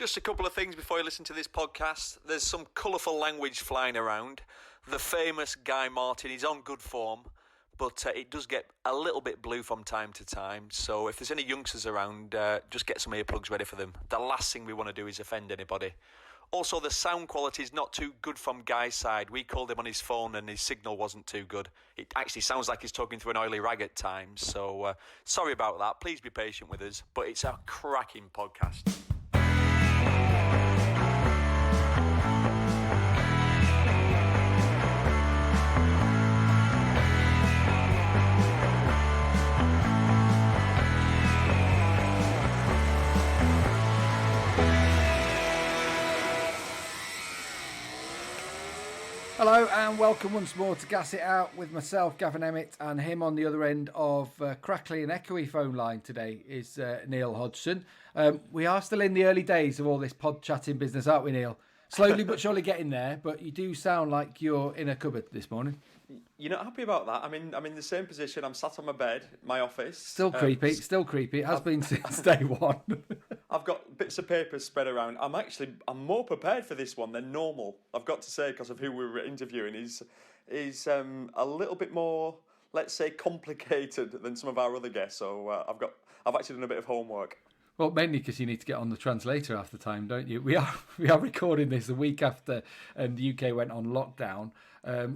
Just a couple of things before you listen to this podcast. There's some colourful language flying around. The famous Guy Martin is on good form, but it does get a little bit blue from time to time. So if there's any youngsters around, just get some earplugs ready for them. The last thing we want to do is offend anybody. Also, the sound quality is not too good from Guy's side. We called him on his phone and his signal wasn't too good. It actually sounds like he's talking through an oily rag at times. So sorry about that. Please be patient with us. But it's a cracking podcast. Hello and welcome once more to Gas It Out with myself, Gavin Emmett, and him on the other end of crackly and echoey phone line today is Neil Hodgson. We are still in the early days of all this pod chatting business, aren't we, Neil? Slowly but surely getting there, but you do sound like you're in a cupboard this morning. You're not happy about that? I'm in the same position. I'm sat on my bed, my office. Still creepy. It has been since day one. I've got bits of paper spread around. I'm more prepared for this one than normal. I've got to say, because of who we were interviewing. He's a little bit more, let's say, complicated than some of our other guests. So I've actually done a bit of homework. Well, mainly because you need to get on the translator half the time, don't you? We are recording this a week after the UK went on lockdown.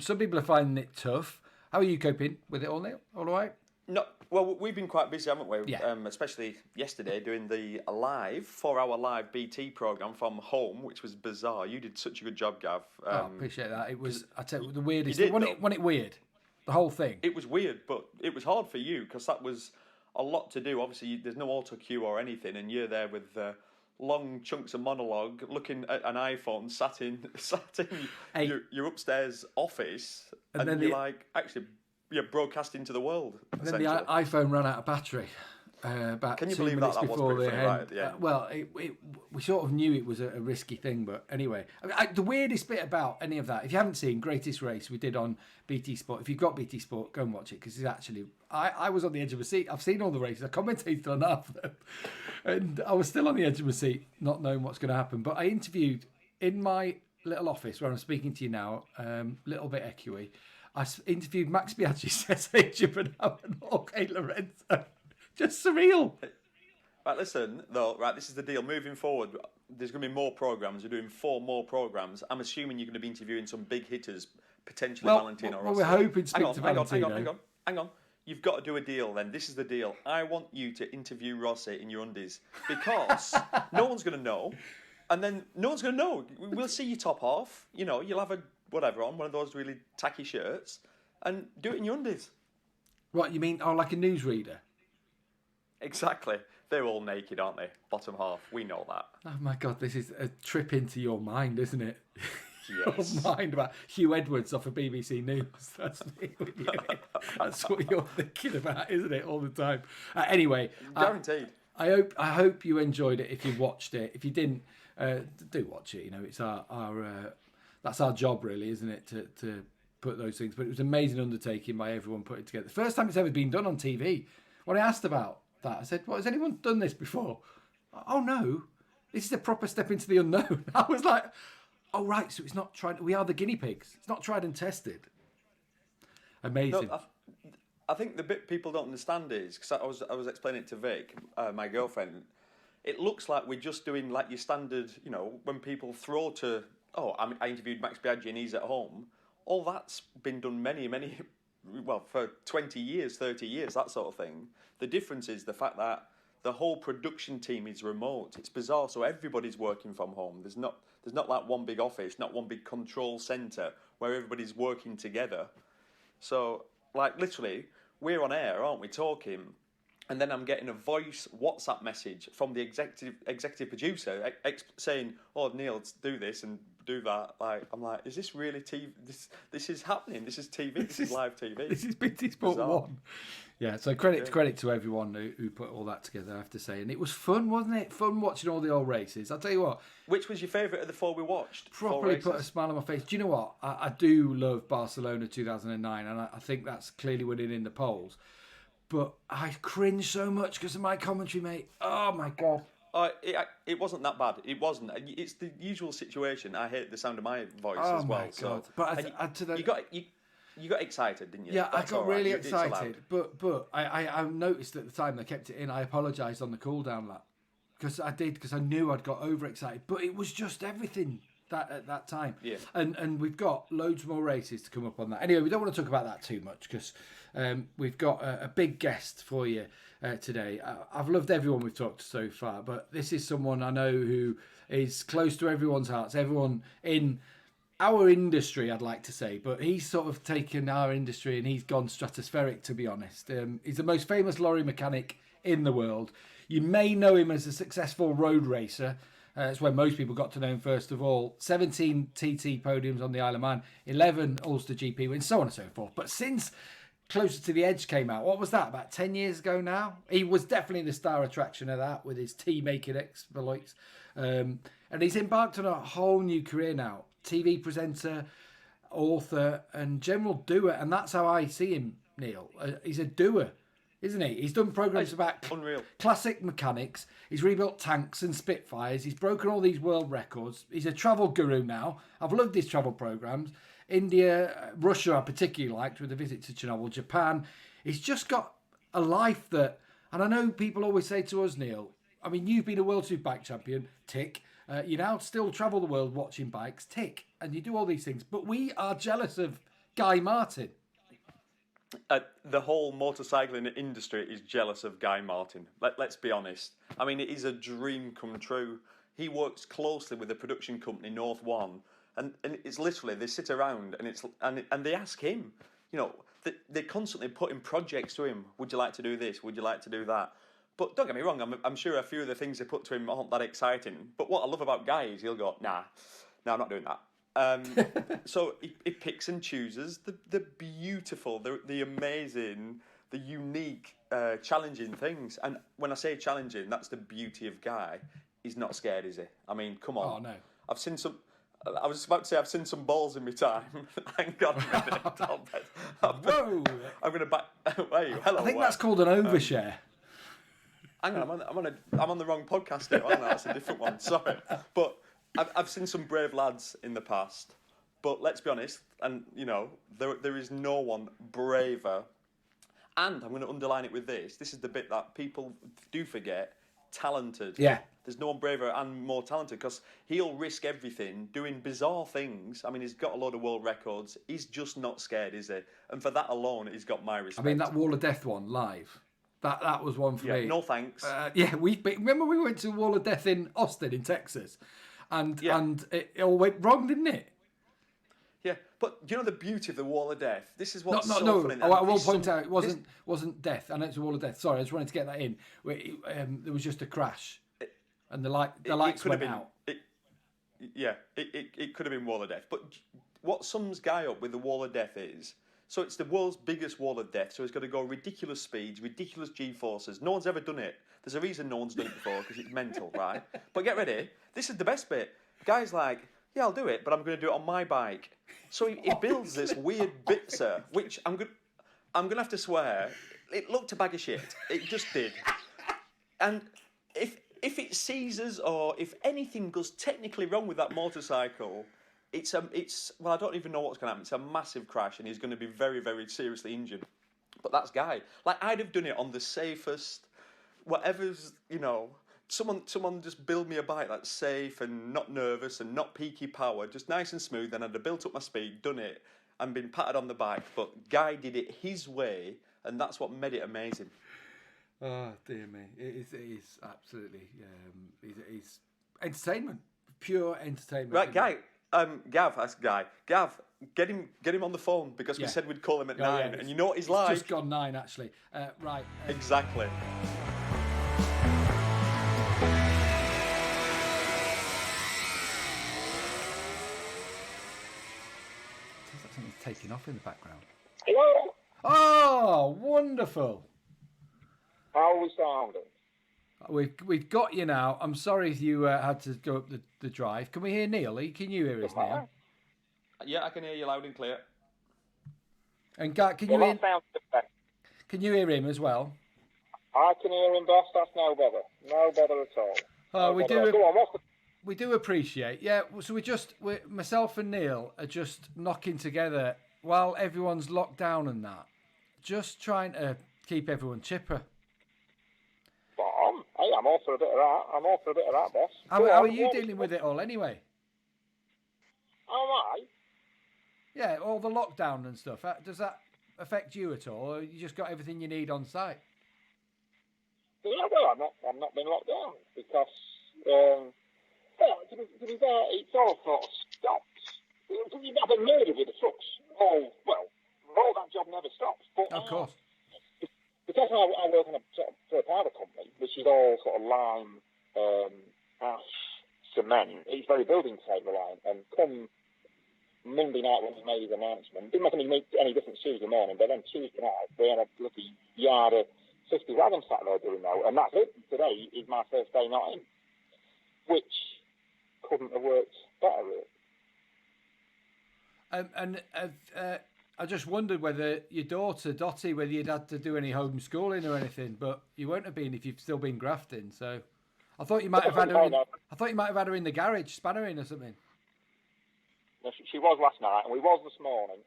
Some people are finding it tough. How are you coping with it all, Neil? All right? No, well, we've been quite busy, haven't we? Yeah. Especially yesterday doing the 4-hour live BT programme from home, which was bizarre. You did such a good job, Gav. I appreciate that. It was, I tell you, the weirdest thing. Wasn't it weird? The whole thing? It was weird, but it was hard for you because that was a lot to do. Obviously, there's no auto cue or anything, and you're there with long chunks of monologue, looking at an iPhone, sat in your upstairs office, and then you're broadcasting to the world. And then the iPhone ran out of battery. About Can you 2 believe minutes that before was pretty the funny, end. right? Yeah. Well, we sort of knew it was a risky thing, but anyway. The weirdest bit about any of that, if you haven't seen Greatest Race, we did on BT Sport. If you've got BT Sport, go and watch it, because it's actually... I was on the edge of my seat. I've seen all the races. I commentated on half of them. And I was still on the edge of my seat, not knowing what's going to happen. But I interviewed in my little office where I'm speaking to you now, little bit echoey. I interviewed Max Biaggi, Cesare Gibernau and Jorge Lorenzo. Just surreal. Right, listen, though, right, this is the deal. Moving forward, there's going to be more programmes. We're doing 4 more programmes. I'm assuming you're going to be interviewing some big hitters, potentially Valentino Rossi. Well, we're hoping to speak to Valentino. Hang on. You've got to do a deal then. This is the deal. I want you to interview Rossi in your undies because no one's going to know. And then no one's going to know. We'll see you top half. You know, you'll have one of those really tacky shirts, and do it in your undies. What, you mean, like a newsreader? Exactly. They're all naked, aren't they? Bottom half. We know that. Oh my God, this is a trip into your mind, isn't it? Yes. Your mind about Hugh Edwards off of BBC News. That's me. That's what you're thinking about, isn't it, all the time? Anyway, guaranteed. I hope you enjoyed it. If you watched it, if you didn't, do watch it. You know, it's our that's our job, really, isn't it? To put those things. But it was an amazing undertaking by everyone putting it together. The first time it's ever been done on TV. When I asked about that, I said, "What, has anyone done this before?" Oh no, this is a proper step into the unknown. I was like, "Oh right, so it's not tried. We are the guinea pigs. It's not tried and tested." Amazing. No, I think the bit people don't understand is because I was explaining it to Vic, my girlfriend. It looks like we're just doing like your standard, you know, when people throw to. Oh, I interviewed Max Biaggi and he's at home. All that's been done many, for 20 years, 30 years, that sort of thing. The difference is the fact that the whole production team is remote. It's bizarre. So everybody's working from home. There's not like one big office, not one big control centre where everybody's working together. So, like, literally, we're on air, aren't we, talking, and then I'm getting a voice WhatsApp message from the executive producer saying, "Oh, Neil, do this and do that." Like, I'm like, is this really TV? This is happening. This is TV. This is live TV. This is BT Sport 1. Yeah, so credit to everyone who put all that together, I have to say. And it was fun, wasn't it? Fun watching all the old races. I'll tell you what. Which was your favourite of the 4 we watched? Properly put a smile on my face. Do you know what? I do love Barcelona 2009, and I think that's clearly winning in the polls. But I cringe so much because of my commentary, mate. Oh, my God. It wasn't that bad. It wasn't. It's the usual situation. I hate the sound of my voice Oh as well. my God. So, But you got excited, didn't you? Yeah, That's I got all right. really It's excited. allowed. But I noticed at the time they kept it in. I apologised on the cool down lap because I knew I'd got overexcited. But it was just everything at that time. Yeah. And we've got loads more races to come up on that. Anyway, we don't want to talk about that too much because we've got a big guest for you today. I've loved everyone we've talked to so far, but this is someone I know who is close to everyone's hearts. Everyone in our industry, I'd like to say, but he's sort of taken our industry and he's gone stratospheric, to be honest. He's the most famous lorry mechanic in the world. You may know him as a successful road racer. It's where most people got to know him first of all. 17 TT podiums on the Isle of Man, 11 Ulster GP wins, so on and so forth. But since Closer to the Edge came out, what was that, about 10 years ago now? He was definitely the star attraction of that with his tea-making exploits. And he's embarked on a whole new career now. TV presenter, author, and general doer. And that's how I see him, Neil. He's a doer, isn't he? He's done programmes about unreal classic mechanics. He's rebuilt tanks and Spitfires. He's broken all these world records. He's a travel guru now. I've loved his travel programmes. India, Russia I particularly liked with a visit to Chernobyl, Japan. He's just got a life that, and I know people always say to us, Neil, I mean, you've been a World Superbike champion, tick. You now still travel the world watching bikes, tick. And you do all these things. But we are jealous of Guy Martin. The whole motorcycling industry is jealous of Guy Martin. Let's be honest. I mean, it is a dream come true. He works closely with the production company North One, and it's literally they sit around and they ask him. You know, they constantly put in projects to him. Would you like to do this? Would you like to do that? But don't get me wrong. I'm sure a few of the things they put to him aren't that exciting. But what I love about Guy is he'll go, nah, I'm not doing that. So he picks and chooses the beautiful, the amazing, the unique, challenging things. And when I say challenging, that's the beauty of Guy. He's not scared, is he? I mean, come on. Oh, no. I've seen some... I was about to say I've seen some balls in my time. Hang on a minute. Whoa! I'm going to back... Hey, hello. I think that's called an overshare. Hang on, I'm on the wrong podcast here. Aren't I? That's a different one. Sorry. But I've seen some brave lads in the past. But let's be honest, and you know, there is no one braver. And I'm going to underline it with this. This is the bit that people do forget. Talented. Yeah. There's no one braver and more talented because he'll risk everything doing bizarre things. I mean, he's got a load of world records. He's just not scared, is he? And for that alone, he's got my respect. I mean, that Wall of Death one live. That was one for me. No thanks. Remember we went to Wall of Death in Austin, in Texas, and it all went wrong, didn't it? Yeah, but do you know the beauty of the Wall of Death? This is what's no. funny. I will point out it wasn't death. I know it's a Wall of Death. Sorry, I just wanted to get that in. There was just a crash, and the lights went out. It could have been Wall of Death. But what sums Guy up with the Wall of Death is, so it's the world's biggest Wall of Death, so it's got to go ridiculous speeds, ridiculous G-forces. No one's ever done it. There's a reason no one's done it before, because it's mental, right? But get ready. This is the best bit. Guy's like, yeah, I'll do it, but I'm going to do it on my bike. So he builds this weird bitzer, which I'm going to have to swear, it looked a bag of shit. It just did. And if it seizes or if anything goes technically wrong with that motorcycle, it's well, I don't even know what's going to happen. It's a massive crash, and he's going to be very, very seriously injured. But that's Guy. Like, I'd have done it on the safest, whatever's, you know, someone just build me a bike that's safe and not nervous and not peaky power, just nice and smooth, and I'd have built up my speed, done it, and been patted on the back. But Guy did it his way, and that's what made it amazing. Oh, dear me. It is absolutely, it's entertainment, pure entertainment. Right, Guy. Gav, that's Guy. Gav, get him on the phone because we said we'd call him at 9, and you know what he's like. Just gone 9, actually. Right. Exactly. Sounds like something's taking off in the background. Hello? Oh, wonderful. How are we sounding? We've got you now. I'm sorry if you had to go up the drive. Can we hear Neil? Can you hear us, Neil? Yeah, I can hear you loud and clear. And Gat, can you hear him as well? I can hear him best. That's no better. No better at all. Oh, we Go do. on, what's the... We do appreciate. Yeah. So myself and Neil are just knocking together while everyone's locked down and that, just trying to keep everyone chipper. Hey, I'm all for a bit of that, boss. How are you dealing with it all anyway? How am I? Yeah, all the lockdown and stuff. Does that affect you at all, or you just got everything you need on site? Yeah, well, I'm not been locked down because, well, to be fair, it's all sort of stopped. I've been murdered with the trucks. All that job never stops. But, Of course. Because I work for a powder company, which is all sort of lime, ash, cement, it's very building trade reliant. And come Monday night when we made his announcement, it didn't make any difference Tuesday morning, but then Tuesday night we had a bloody yard of 50 wagons sat there doing that, and that's it. Today is my first day not in, which couldn't have worked better, really. I just wondered whether your daughter Dottie, whether you'd had to do any homeschooling or anything, but you won't have been if you've still been grafting. So I thought you might have had her. In the garage, spannering or something. No, she was last night, and we was this morning.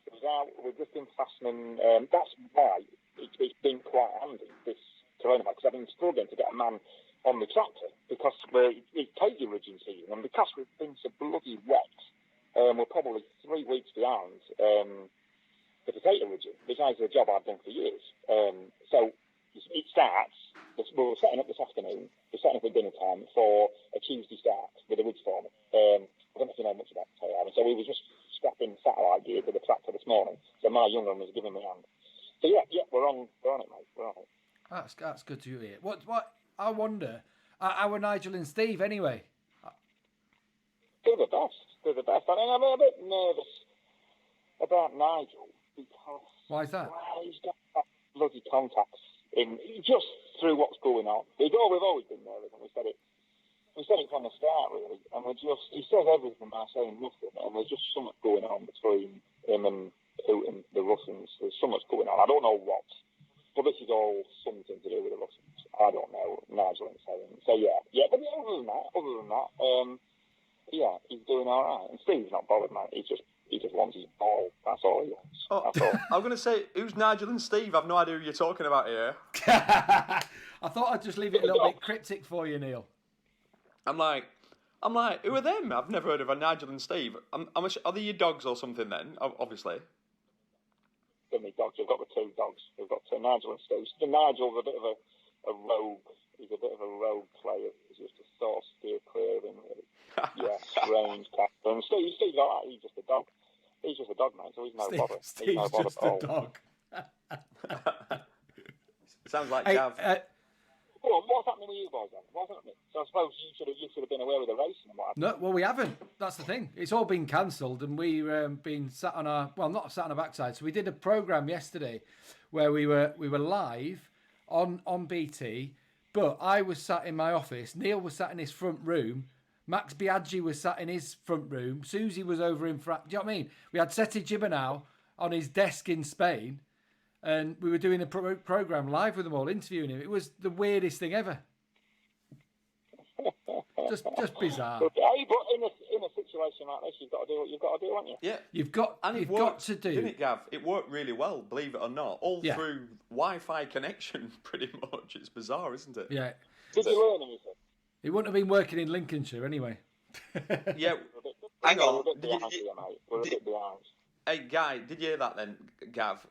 It was out. We've just been fastening. That's why it's been quite handy this coronavirus, because I've been struggling to get a man on the tractor because it's potato ridging season, and because we've been so bloody wet, we're probably 3 weeks behind the potato ridging, which is a job I've done for years. So it starts. We're setting up this afternoon. We're setting up at dinner time for a Tuesday start with a ridge foreman. I don't know if you know much about potato harvest. So we were just strapping satellite gear to the tractor this morning. So my young one was giving me a hand. So yeah, we're on it, mate. We're on it. That's good to hear. What I wonder, our Nigel and Steve anyway. They're the best. I mean, I'm a bit nervous about Nigel because Why is that? Well, he's got bloody contacts in just through what's going on. We've always been nervous, and we said it from the start, really. And he says everything by saying nothing, and there's just so much going on between him and Putin, the Russians. There's so much going on. I don't know what, but this is all something to do with the Russians. I don't know. Nigel ain't saying. So yeah. But other than that, yeah, he's doing all right. And Steve's not bothered, mate. He just wants his ball. That's all he wants. Oh, That's all. I'm going to say, who's Nigel and Steve? I've no idea who you're talking about here. I thought I'd just leave it a little bit cryptic for you, Neil. I'm like, who are them? I've never heard of a Nigel and Steve. Are they your dogs or something then? Obviously. They're my dogs. We've got the two dogs. We've got Nigel and Steve. So Nigel's a bit of a rogue. He's a bit of a rogue player. He's just a sort of steer clear of him, really. Yeah, strange character. And Steve's all right. He's just a dog. He's just a dog, mate, so he's no bother. Steve's no bother just at all. a dog. Sounds like Hey, Gav. Well, what's happening with you boys then? What's happening? So I suppose you should have been aware of the racing and what happened. No, well, we haven't. That's the thing. It's all been cancelled, and we've been sat on not sat on our backside. So we did a programme yesterday where we were live on BT, but I was sat in my office. Neil was sat in his front room. Max Biaggi was sat in his front room. Susie was over in front. Do you know what I mean? We had Seti Gibernau on his desk in Spain, and we were doing a programme live with them all, interviewing him. It was the weirdest thing ever. Just bizarre. But in a situation like this, you've got to do what you've got to do, haven't you? Yeah. You've got to do. Didn't it, Gav? It worked really well, believe it or not. All Yeah. through Wi-Fi connection, pretty much. It's bizarre, isn't it? Yeah. Did you learn anything? He wouldn't have been working in Lincolnshire anyway. Yeah. Hang We're on. a bit behind here, mate. We're a bit behind. Hey, Guy, did you hear that then, Gav?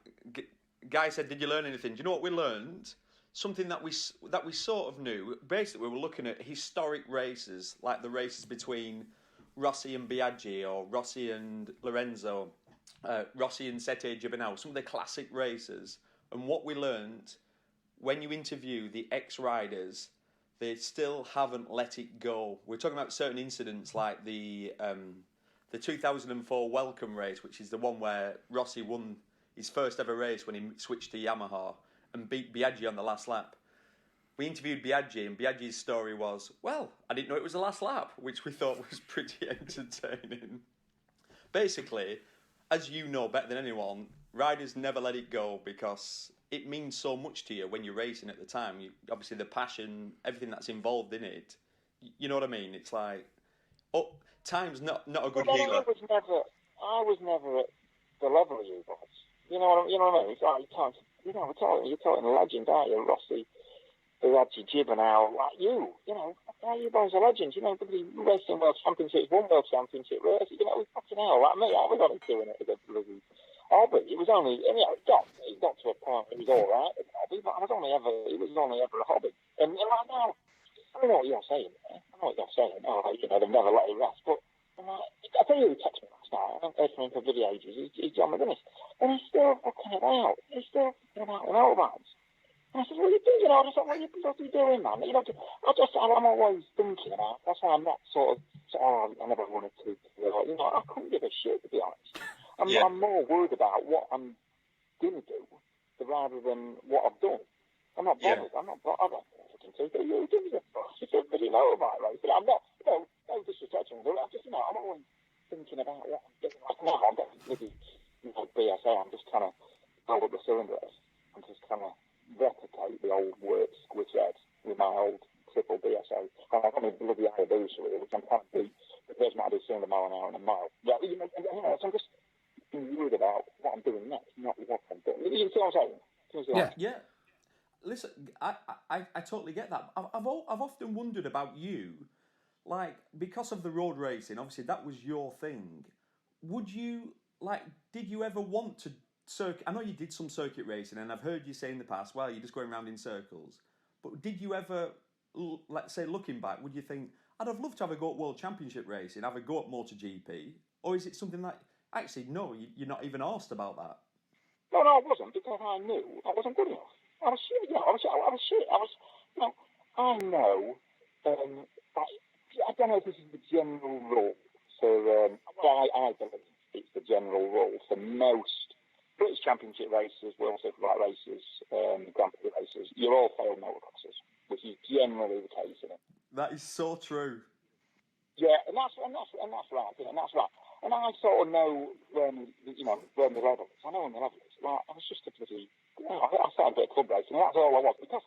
Guy said, did you learn anything? Do you know what we learned? Something that we sort of knew. Basically, we were looking at historic races, like the races between Rossi and Biaggi, or Rossi and Lorenzo, Rossi and Sete Gibernau, some of the classic races. And what we learned, when you interview the ex-riders, they still haven't let it go. We're talking about certain incidents like the 2004 Welcome race, which is the one where Rossi won his first ever race when he switched to Yamaha and beat Biaggi on the last lap. We interviewed Biaggi, and Biaggi's story was, well, I didn't know it was the last lap, which we thought was pretty entertaining. Basically, as you know better than anyone, riders never let it go because it means so much to you when you're racing at the time. Obviously, the passion, everything that's involved in it You know what I mean? It's like, time's not a good But healer. I was never at the level you was. You know what I mean? It's like you're talking legend, aren't you, Rossi? Hodgy, Jib and Al, like you know, you boys are legends, you know, bloody racing world championships, one world championship race, you know, fucking hell, like me, I was only doing it as a bloody hobby. It was only, you know, it got to a point where it was alright as a hobby, but it was only ever a hobby. And like now, I don't know what you're saying, man. I know what you're saying, you know, they've never let it rest, but I tell you who texted me last night, I haven't heard from him for video ages, he's John McGuinness, and he's still fucking about, with motorbikes. And I said, what are you doing? You know, I just thought, what are you doing, man? You know, I'm always thinking about, that's why I'm not I never wanted to, you know, I couldn't give a shit, to be honest. I'm more worried about what I'm going to do rather than what I've done. I'm not bothered. I'm not fucking too. You give me a fuck. It's a bloody motorbike race. But I'm not, no disrespect. I'm just, you know, I'm always thinking about what I'm doing. Like now, I'm getting bloody, you know, BSA. I'm just trying to hold up the cylinders. I'm just trying to replicate the old work squid head with my old triple BSA. I've got my bloody anniversary, which I'm trying to beat the person I do 200 mile an hour in a mile. Yeah, you know, so I'm just worried about what I'm doing next, not what I'm doing. You see what I'm saying? Yeah. Listen, I totally get that. I've often wondered about you, like, because of the road racing, obviously that was your thing. Would you, like, did you ever want to I know you did some circuit racing, and I've heard you say in the past, well, you're just going around in circles. But did you ever, let's say, looking back, would you think, I'd have loved to have a go at World Championship racing, have a go at MotoGP? Or is it something like, actually, no, you're not even asked about that? No, I wasn't, because I knew I wasn't good enough. I was shit, you know, I was shit. You know, I know, I don't know if this is the general rule for, I believe it's the general rule for most British Championship races, World Superbike races, Grand Prix races, you're all failed motocrossers, which is generally the case, isn't it? That is so true. Yeah, and that's right, you know, and that's right. And I sort of know where the level is. I know when the level is. Like, I was just a bloody, you know, I started a bit of club racing, and that's all I was, because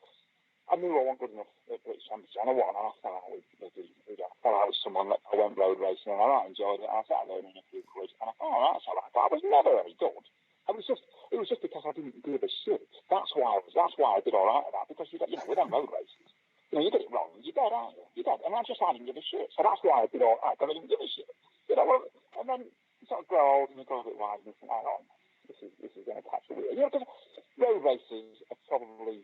I knew I wasn't good enough at British Championship. I know what, and I fell out with someone that I went road racing, and I enjoyed it. I started earning a few quid, and I thought, oh, that's all right. But I was never any good. It was just because I didn't give a shit. That's why I did all right at that, because you know, with them road races, you know, you get it wrong, you're dead, aren't you? You're dead. And I didn't give a shit. So that's why I did all right, because I didn't give a shit. You know, and then you sort of grow old and you go a bit wise and you think, oh, this is going to catch the wheel. You know, because road races are probably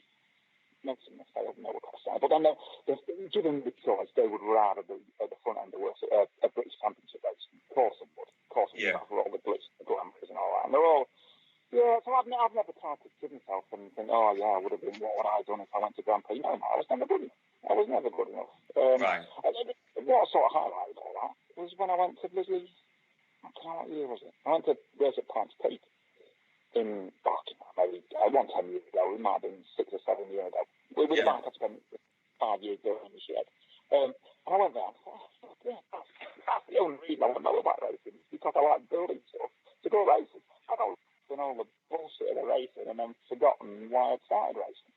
most of them have failed motocross side, but then they're given the choice, they would rather be at the front end of a British Championship race. Of course they would. For all the glitz, the glamours and all that. And they're all, so I've never tried to kid myself and think, oh yeah, I would have been, what would I have done if I went to Grand Prix? No, I was never good enough. Right. And what sort of highlighted all that was when I went to bloody, I don't know what year was it? I went to race at Pines Peak in, maybe, 10 years ago. It might have been 6 or 7 years ago. With the bike I spent 5 years doing in the shed. And I went there and I thought, oh, fuck yeah, that's the only reason I went motorbike racing, because I like building stuff to go racing. I got in all the bullshit of the racing and then forgotten why I started racing.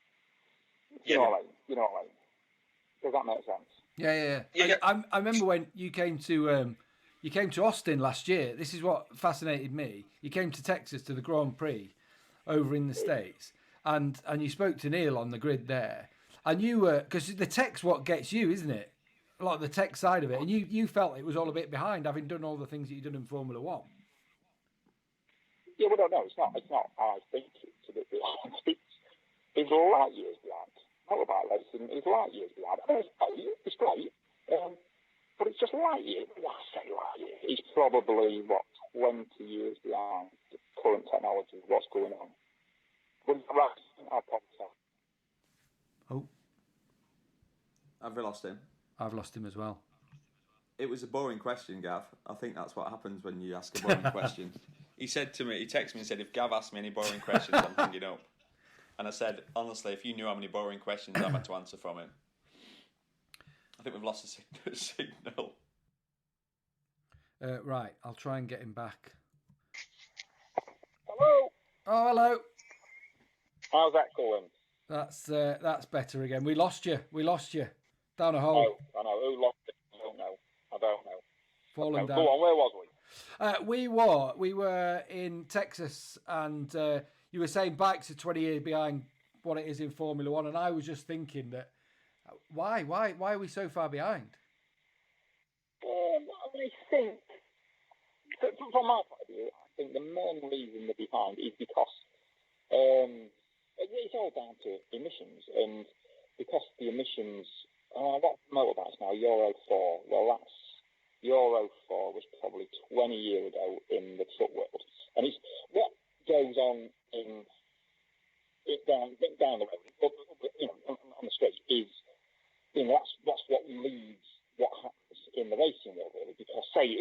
You know what I mean? Does that make sense? Yeah. I remember when you came to Austin last year. This is what fascinated me. You came to Texas to the Grand Prix over in the States, and you spoke to Neil on the grid there, and you were, because the tech's what gets you, isn't it? A lot of the tech side of it, and you felt it was all a bit behind, having done all the things that you've done in Formula One. Yeah, well, no, it's not. I think it's light years behind. Motorbike racing is light years behind. I mean, it's great, but it's just light years. When I say light years, it's probably 20 years behind the current technology. What's going on? But I'll probably say. Oh, Have we lost him? I've lost him as well. It was a boring question, Gav. I think that's what happens when you ask a boring question. He texted me and said, if Gav asks me any boring questions, I'm hanging up. And I said, honestly, if you knew how many boring questions I've had to answer from him. I think we've lost the signal. Right, I'll try and get him back. Hello. Oh, hello. How's that going? That's better again. We lost you. Down a hole. I know. Who lost it? I don't know. Falling Okay, down. go on, where was we? We were in Texas, and you were saying bikes are 20 years behind what it is in Formula One, and I was just thinking that why are we so far behind? I think, from my point of view, I think the main reason they're behind is because it's all down to emissions, and because the emissions, what motorbikes now, Euro 4, well, Euro 4 was probably 20 years ago in the truck world, and it's what goes on down the road, on the street is, that's what leads what happens in the racing world, really. Because say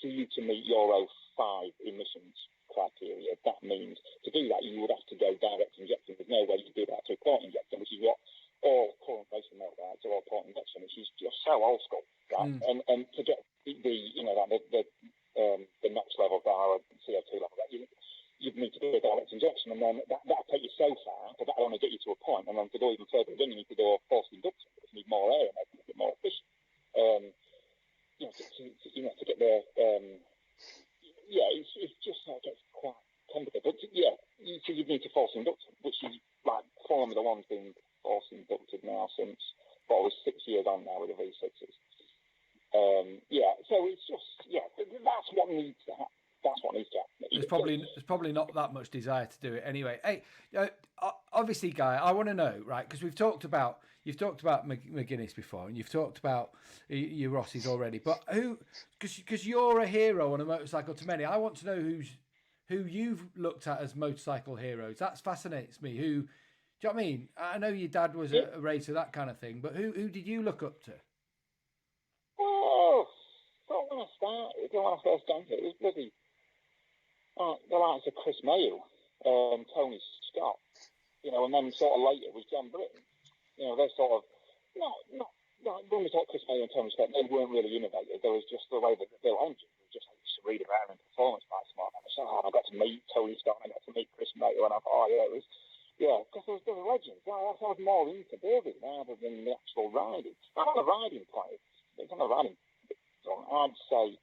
for you to meet Euro 5 emissions criteria, that means to do that you would have to go direct injection. There's no way you do that to a port injection, which is what all current racing motorbikes are all port injection, which is just so old school, right? And to get the NOx level down, CO2 level, you'd need to do a direct injection, and then that'll take you so far, but that'll only get you to a point, and then to go even further again, you need to go forced induction, because you need more air and make it more efficient. To get there, it's just like it's quite complicated. But you need to force induction, which is like Formula One's been force inducted now since, we're 6 years on now with the V6s. So it's just, that's what needs to happen. That's what needs to happen. There's probably not that much desire to do it anyway. Hey, obviously, Guy, I want to know, right? Because you've talked about McGuinness before, and you've talked about your Rossies already. But because you're a hero on a motorcycle to many, I want to know who you've looked at as motorcycle heroes. That fascinates me. Do you know what I mean? I know your dad was a racer, that kind of thing. But who did you look up to? Oh, when I first got into it, it was bloody the likes of Chris Mayo, Tony Scott, and then sort of later was John Britton. They're sort of not when we talk Chris Mayo and Tony Scott, they weren't really innovative. There was just the way that they built engines. It was just like to read about in performance bikes. I got to meet Tony Scott, and I got to meet Chris Mayo, and I thought, because there were legends. I was more into building rather than the actual riding. Not on the riding point. It's on the riding. I'd say,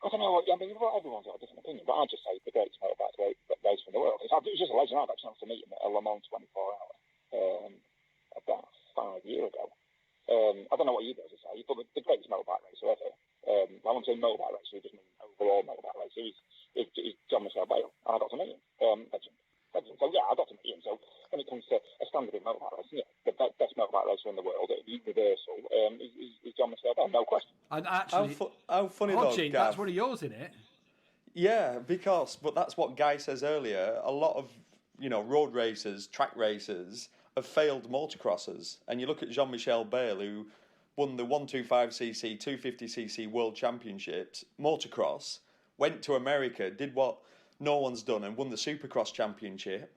I don't know. Everyone's got a different opinion, but I'd just say the greatest motorbike race in the world. It was just a legend. I got a chance to meet him at a Le Mans 24 Hour about 5 years ago. I don't know what you guys would say, but the greatest motorbike racer ever. I won't say motorbike racer, just mean overall motorbike racer. He's John Michelle Bale. I got to meet him. Legend. So I got to meet him. So when it comes to a standard in motorbike racing, the best motorbike racer in the world, universal, is John Michelle Bale, no question. And actually, how funny Hodgy, though, Gav. that's one of yours, isn't it? Yeah, but that's what Guy says earlier. A lot of road racers, track racers have failed motocrossers, and you look at Jean-Michel Bale, who won the 125cc, 250cc World Championships motocross, went to America, did what no one's done, and won the Supercross Championship,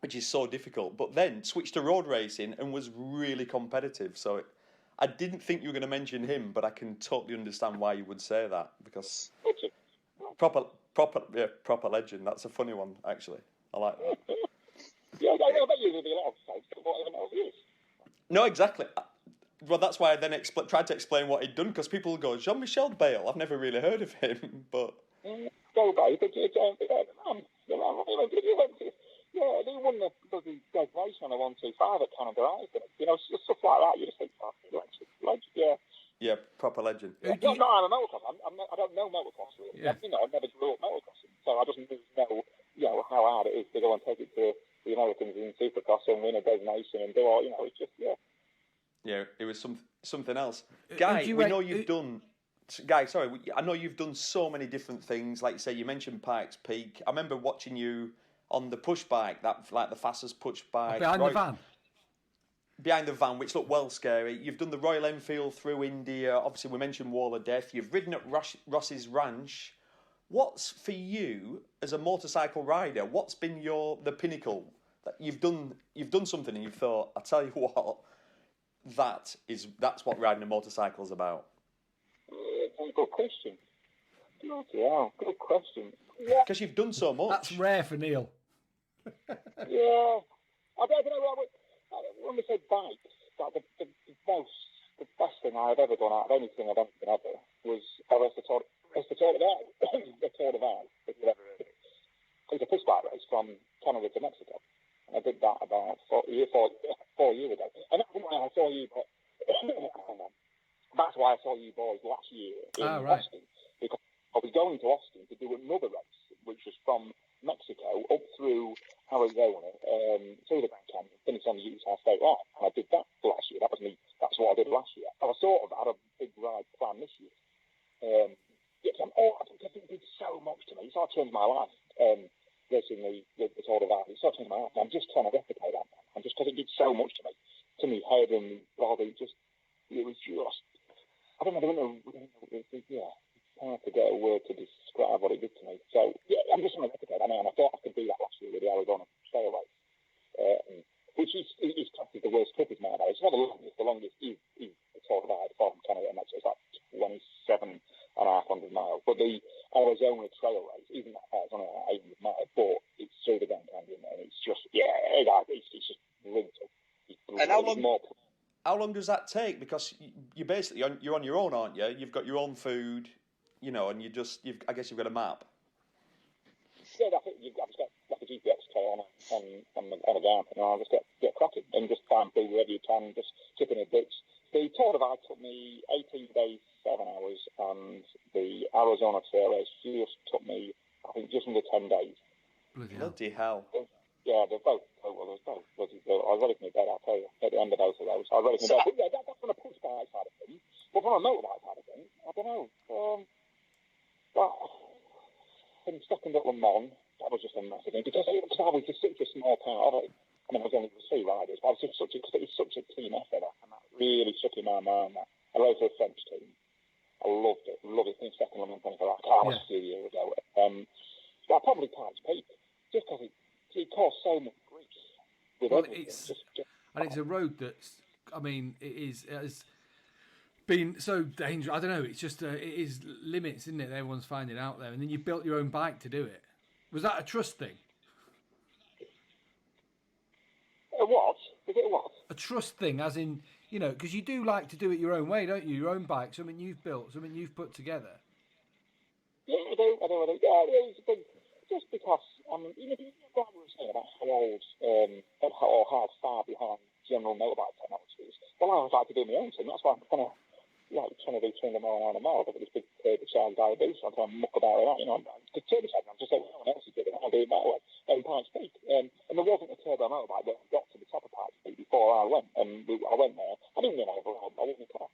which is so difficult. But then switched to road racing and was really competitive. So I didn't think you were going to mention him, but I can totally understand why you would say that, because proper legend. That's a funny one, actually. I like that. I bet you would be a lot of folks, but whatever else is. No, exactly. Well, that's why I then tried to explain what he'd done, because people go, Jean-Michel Bale, I've never really heard of him, but... Go back, but he won the bloody designation on a 125 at Canada Island. Stuff like that, you just think, legend, yeah. Yeah, proper legend. I'm a motocross. I don't know motocross really. Yeah. I never grew up motocrossing, so I just know how hard it is to go and take it to the Americans in Supercross and win a designation and do all. It's just Yeah, it was something else. Guy, we know you've done. Guy, sorry, I know you've done so many different things. Like you say, you mentioned Pikes Peak. I remember watching you on the push bike, the fastest push bike Behind the van. Behind the van, which looked well scary. You've done the Royal Enfield through India. Obviously, we mentioned Wall of Death. You've ridden at Ross's Ranch. What's for you as a motorcycle rider? What's been the pinnacle that you've done something and you've thought, I tell you what, that's what riding a motorcycle is about? Good question. Good question. Because you've done so much. That's rare for Neil. Yeah. I don't know when we say bikes, like the best thing I've ever done out of anything I've ever was I raced the Tour de Valle. The Tour de Valle, if you've ever heard of it. It was a push bike race from Canada to Mexico. And I did that about 4 years ago. And that's why I saw you, but that's why I saw you boys last year in Austin. Because I was going to Austin to do another race, which was from Mexico up through Arizona, through the Grand Canyon, finish on the Utah State Line. And I did that last year. That's what I did last year. I sort of had a big ride plan this year. I think it did so much to me. It sort of changed my life. Racing the Tour de Valle, it sort of changed my life. I'm just trying to replicate that. And just because it did so much to me head and body, it was just, I don't know, yeah. Hard to get a word to describe what it did to me. So, yeah, I'm just trying to replicate that now, and I thought I could do that last year with the Arizona Trail Race, which is classed as the worst trip is nowadays. It's not the longest. The longest is the Tour de Valle from Canada and Mexico. It's like 27,500 miles. But the Arizona Trail Race isn't that far. It's only like 800 miles, but it's through the Grand Canyon, and it's just, it's just brutal. And how long does that take? Because you're basically you're on your own, aren't you? You've got your own food. And I guess you've got a map. Yeah, that's it. I've just got like a GPS trail on a ground, and I'll just get cracking and just find food wherever you can, just chipping in bits. The Tour de Valle took me 18 days, 7 hours, and the Arizona Trail Race just took me, I think, just under 10 days. Bloody hell. Yeah, they're both. I was ready for my bed, I'll tell you, at the end of both of those. I was ready for my bed. But yeah, that's from a push bike side of things. But from a motorbike side of things, I don't know. In second at Le Mans, that was just a massive thing because I was just such a small part of it. I mean, I was only 3 riders, but I was just because it was such a team effort, and that really stuck in my mind. That I rode for a French team. I loved it. In second Le Mans for that car a few years ago. I probably Pikes Peak just because it caused so much grief with everything. It's a road that's, I mean, it has been so dangerous. I don't know. It's just it is limits, isn't it? Everyone's finding out there, and then you built your own bike to do it. Was that a trust thing? What? Is it what? A trust thing, as in, because you do like to do it your own way, don't you? Your own bike, something you've built, something you've put together. Yeah, I do. Yeah, it's a big, just because you were saying about how old or how far behind general motorbike technologies. Well, I would like to do my own thing. That's why I'm kind of trying to do 200 mile an hour. I've got this big turbocharged diabetes, so I'm trying to muck about with that. The turbocharged, I'm just saying, no one else is doing it. I'll do it my way. Pikes Peak. And there wasn't a turbo motorbike that got to the top of Pikes Peak before I went. And I went there. I didn't win overall, but I won the car.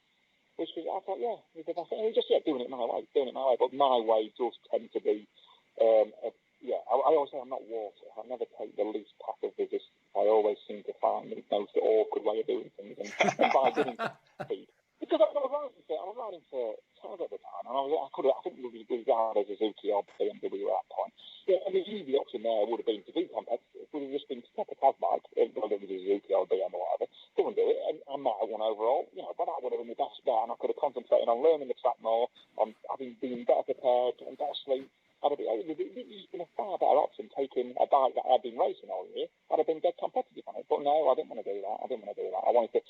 Which was, I thought, yeah, we did that thing. Just, doing it my way. But my way does tend to be, I always say I'm not water. I never take the least path of resistance. I always seem to find the most awkward way of doing things. And by doing speed, because I was riding for Tag at the time, and I think we ride a Suzuki or BMW at that point. Yeah, and the easy option there would have been to be competitive. Would have just been to take a Tag bike, whether it was a Suzuki or a BMW or whatever, go and do it, and I might have won overall, but that would have been the best bet, and I could have concentrated on learning the track more, on being better prepared and better sleep. It would have been a far better option taking a bike that I'd been racing all year. I'd have been dead competitive on it, but no, I didn't want to do that. I wanted to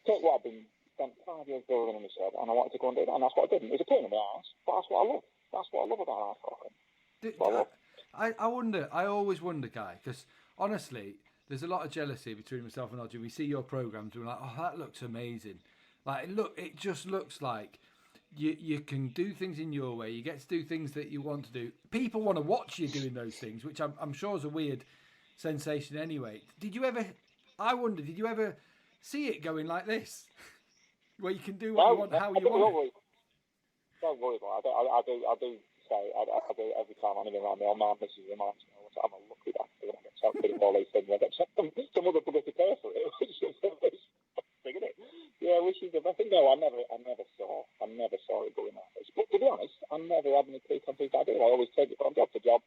take what I'd been spent 5 years building in the shed, and I wanted to go and do that, and that's what I did. It was a pain in the ass, but that's what I love. That's what I love about ice hockey. I always wonder, Guy, because honestly, there's a lot of jealousy between myself and Hodgy. We see your programs, and we're like, oh, that looks amazing. It just looks like you can do things in your way. You get to do things that you want to do. People want to watch you doing those things, which I'm sure is a weird sensation anyway. Did you ever see it going like this? Where you can do what you want, how you want it? Don't worry about it. I do say, I do every time I'm around me, my missus reminds me, I'm a lucky bastard when I get something all these things. I get some other public to pay for it, which is isn't it? Yeah, which is the best thing. No, I never saw it going like this. But to be honest, I never had any preconceived idea. I always take it from job to job.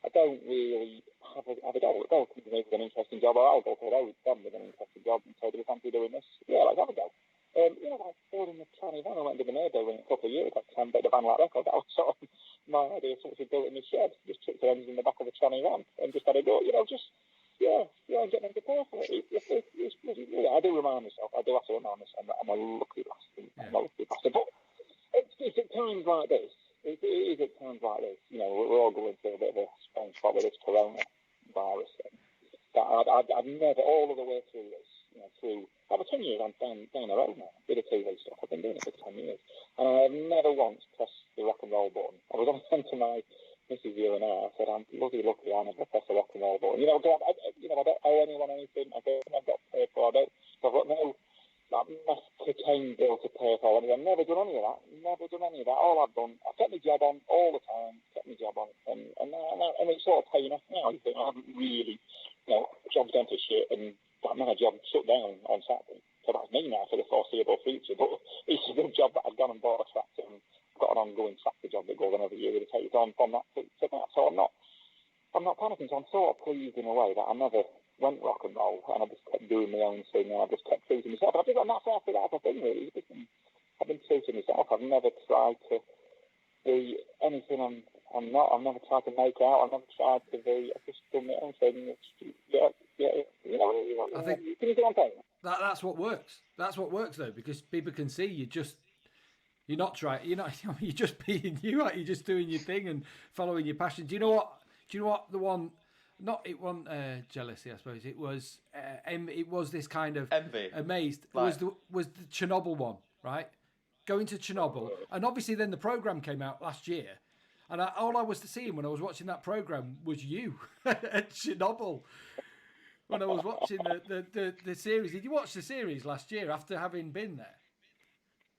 I don't really have a go. Go to me with an interesting job, or I'll go to those with an interesting job and say, do you fancy doing this? Yeah, let's have a go. Like building the tranny van, I went to the Nerd building a couple of years ago, 10 bit of van like record. That was sort of my idea, something built in the shed. Just took the engine in the back of the tranny van and just had a go. get them to pay for it. I do remind myself. I do have to remind myself that I'm a lucky bastard. I'm a lucky bastard. But it's at times like this. It is at times like this. We're all going through a bit of a strange spot with this coronavirus thing. That I've never, all of the way through this, through over 10 years, I'm down the road now. Did a TV stuff. I've been doing it for 10 years, and I've never once pressed the rock and roll button. I was on the phone to my Mrs. You and I said, I'm bloody lucky I never pressed the rock and roll button. I don't owe anyone anything. I've got paid for. I've got no mass cocaine bill to pay for. I've never done any of that. All I've done, I've kept my job on all the time. And it's sort of paying off now. You think I haven't really, job's gone to shit, and my job shut down on Saturday. So that's me now for the foreseeable future. But it's a good job that I've gone and bought a tractor and got an ongoing tractor job that goes on every year with a take on from that to that. So I'm not panicking. So I'm sort of pleased in a way that I never went rock and roll, and I just kept doing my own thing, and I just kept treating myself. And that's how I feel that's a thing, really. I've been treating myself. I've never tried to be anything I'm not. I've never tried to make out. I've never tried to be. I've just done my own thing. I think can you see what I'm saying? that's what works. That's what works, though, because people can see you're not trying. You're just being you. You're just doing your thing and following your passion. Do you know what the one? It wasn't jealousy, I suppose. It was this kind of envy. Amazed. Like, was the Chernobyl one, right? Going to Chernobyl, and obviously then the program came out last year, and all I was seeing when I was watching that program was you at Chernobyl. When I was watching the series, did you watch the series last year after having been there?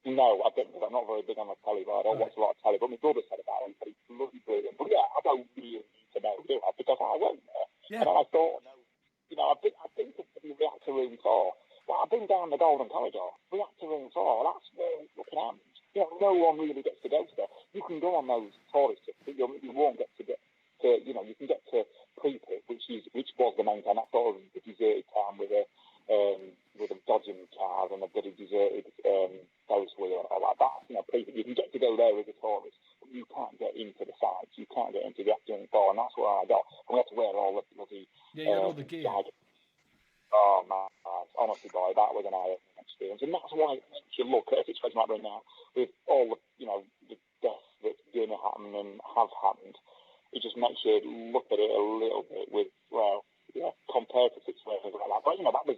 No, I didn't. I'm not very big on the telly, but I don't watch a lot of telly. But my brother said about it, and it's bloody brilliant. But yeah, I don't really need to know, do I? Because I went there, and I thought, I've been to the reactor room 4. Well, I've been down the Golden Corridor, reactor room 4. That's where it's looking at. No one really gets to go to there. You can go on those tourist trips, but you won't get to. You can get to Pripyat, which was the main town. That's sort of the deserted town with a dodging cars and a bloody deserted Ferris wheel and all like that. Pripyat, you can get to go there as a tourist, but you can't get into the sites. You can't get into the Acting 4, and that's where I got. And we had to wear all the bloody you had all the gear. Oh man, honestly, boy, that was an eye-opening experience, and that's why it makes you look at a situation like right now with all the the deaths that's going to happen and have happened. It just makes you look at it a little bit with, compared to situations like that. But that was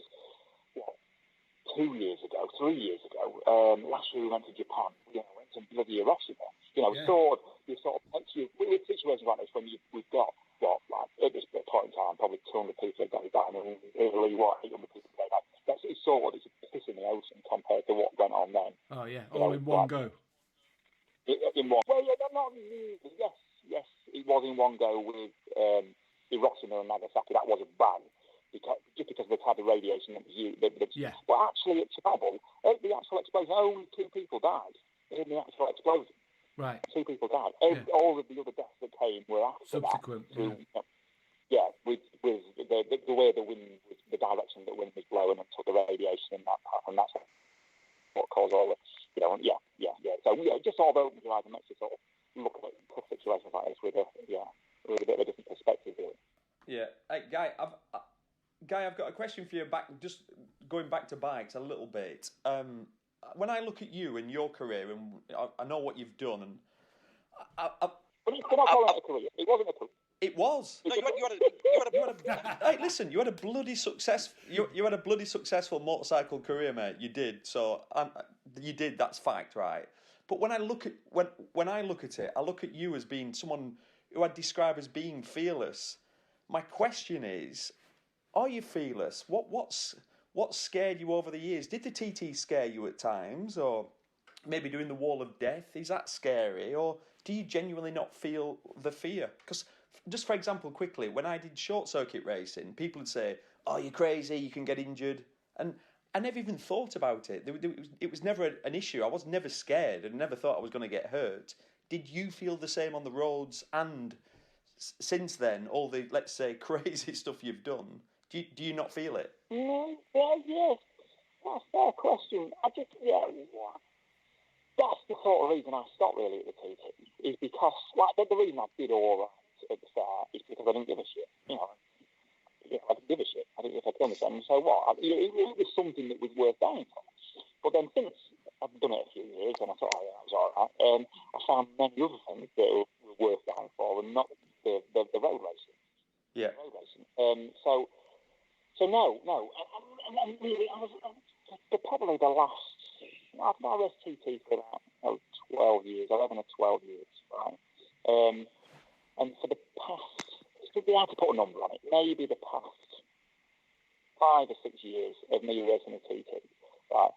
2 years ago, 3 years ago. Last year we went to Japan. We went to bloody Hiroshima. You sort of makes you with situations like this when we've got at this point in time probably 200 people a day down in Italy, 800 people a day down. It's a piss in the ocean compared to what went on then. Oh yeah, all in one go. In one. Well, yeah, not really. Yes, it was in one go with Hiroshima and Nagasaki. That was a bang. Just because they've had the radiation that was used. But actually, at Chernobyl, the actual explosion, only 2 people died in the actual explosion. Right. 2 people died. All of the other deaths that came were after subsequent. That. With the way the wind, the direction the wind was blowing and took the radiation in that path, and that's what caused all the, So just all those eyes and makes you sort of look at tough situations like this with a bit of a different perspective, really. Yeah, hey, Guy, I've got a question for you. Just going back to bikes a little bit. When I look at you and your career, and I know what you've done, and Can I call it a career? It wasn't a career. It was. No, Hey, listen, you had a bloody successful motorcycle career, mate. You did. So you did. That's fact, right? But when I look at it, I look at you as being someone who I'd describe as being fearless. My question is, are you fearless? What scared you over the years? Did the TT scare you at times, or maybe doing the wall of death? Is that scary, or do you genuinely not feel the fear? Because, just for example, quickly, when I did short circuit racing, people would say, "Oh, you're crazy, you can get injured," and I never even thought about it. It was never an issue. I was never scared and never thought I was going to get hurt. Did you feel the same on the roads? And since then, all the, let's say, crazy stuff you've done, do you not feel it? No, yes. That's a fair question. That's the sort of reason I stopped really at the TT, is because, the reason I did all right at the start is because I didn't give a shit. I didn't give a shit. I didn't if I killed myself. So what? It was something that was worth dying for. But then since I've done it a few years, and I thought, oh, yeah, that was all right. I found many other things that were worth dying for, and not the road racing. Yeah. Road racing. So no. And really, probably the last. I've been RSTT for about 12 years, 11 or 12 years, right? And for the past, it's going to be hard to put a number on it. Maybe the past 5 or 6 years of me racing a TT, right?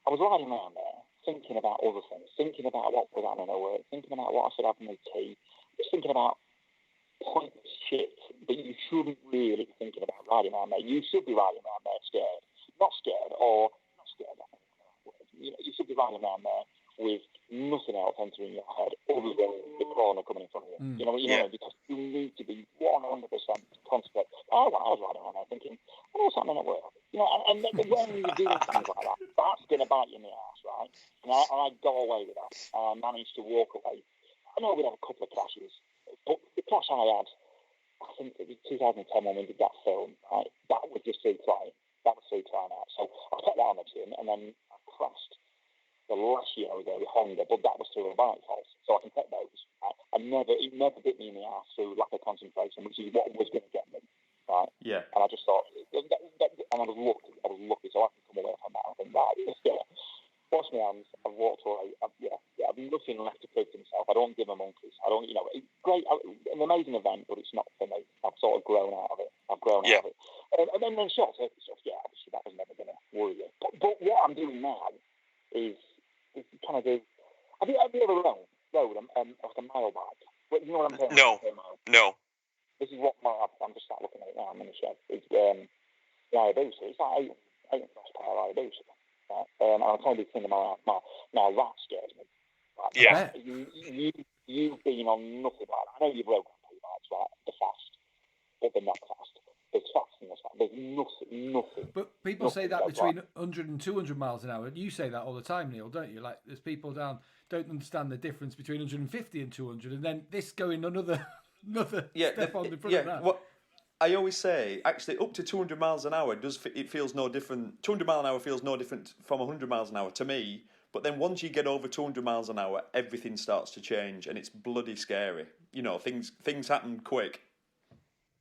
I was riding around there, thinking about other things, thinking about what was happening at work, thinking about what I should have in my tea, just thinking about pointless shit that you shouldn't really be thinking about riding around there. You should be riding around there scared. Not scared, or not scared. You should be riding around there with nothing else entering your head other than the corner coming in front of you. You know what I mean? Because you need to be 100% concentrate. I was riding around there thinking, what's happening at work? You know, and when you're doing things like that, that's going to bite you in the ass, right? And I got away with that. I managed to walk away. I know we'd have a couple of crashes, but the crash I had, I think it was 2010 when we did that film, right? That was just through trying. That was through trying out. So I put that on the chin, and then I crashed the last year ago with Honda, but that was through a bike fault. So I can take those. Right? It never bit me in the ass through lack of concentration, which is what was going to get me. Right? Yeah. And I just thought, and I was lucky, so I can come away from that. I think, right, wash my hands, I've walked away. I've nothing left to prove to myself. I don't give a monkeys. I don't, it's great, an amazing event, but it's not for me. I've sort of grown out of it. Out of it. And then short circuit stuff, obviously that was never going to worry you. But what I'm doing now is kind of do. Have you ever rode like a mile bike? Well, you know what I'm saying? No. This is what I'm just start looking at it now. I'm in the shed. It's the Hayabusa. It's like 8 horsepower Hayabusa. Right? And I'm trying to do 200 mile. Now that scares me. Right? Yeah. You've been on nothing like that. I know you've rode Grand bikes, right? They're fast, but they're not fast. There's fast and there's fast. There's nothing. But people say that between 100 and 200 miles an hour. You say that all the time, Neil, don't you? Like, there's people don't understand the difference between 150 and 200, and then this going another step on the front of that. What I always say, actually, up to 200 miles an hour feels no different. 200 miles an hour feels no different from 100 miles an hour to me. But then once you get over 200 miles an hour, everything starts to change, and it's bloody scary. Things happen quick.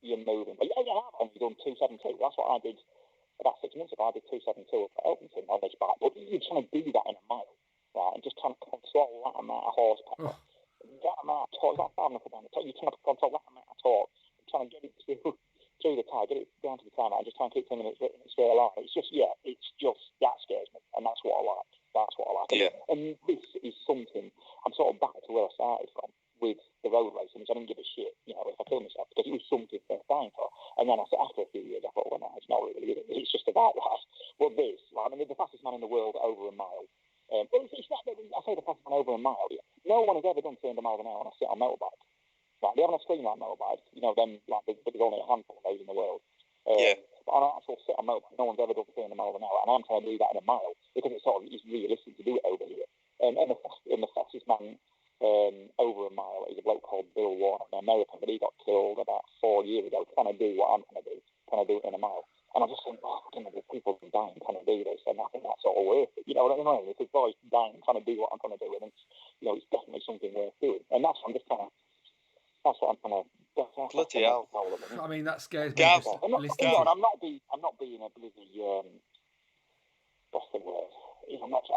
You're moving. But I've only done 272. That's what I did about 6 months ago. I did 272 at Elkington on this bike. But you're trying to do that in a mile, right? And just trying to control that amount of horsepower. That amount of torque, that's bad enough about it. You're trying to control that amount of torque. You're trying to get it through the tire, get it down to the tire, and just trying to keep things in a straight line. It's just that scares me. And that's what I like. Yeah. And this is something, I'm sort of back to where I started from with the road racing, which I didn't give a shit, if I killed myself, because it was something worth dying for. And then after a few years, I thought, well, no, it's not really, it's just about that. But this, the fastest man in the world over a mile. It's not, I say the fastest man over a mile. No one has ever done 300 miles an hour on a sit on motorbike. Like, they have a streamline motorbike, them, like, there's only a handful of those in the world. But on an actual sit on motorbike, no one's ever done 300 miles an hour, and I'm trying to do that in a mile, because it's realistic to do it over here. And the fastest man over a mile is a bloke called Bill Warner, an American, but he got killed about 4 years ago trying to do what I'm trying to do it in a mile. And I just think, there's people dying trying to do this, and I think that's sort of worth it. You know what I mean? If there's boys dying trying to do what I'm trying to do, and it's definitely something worth doing. And that's what I'm trying to. Bloody hell! I mean, that scares me. Gav, I'm not being a bloody what's the word? I'm not just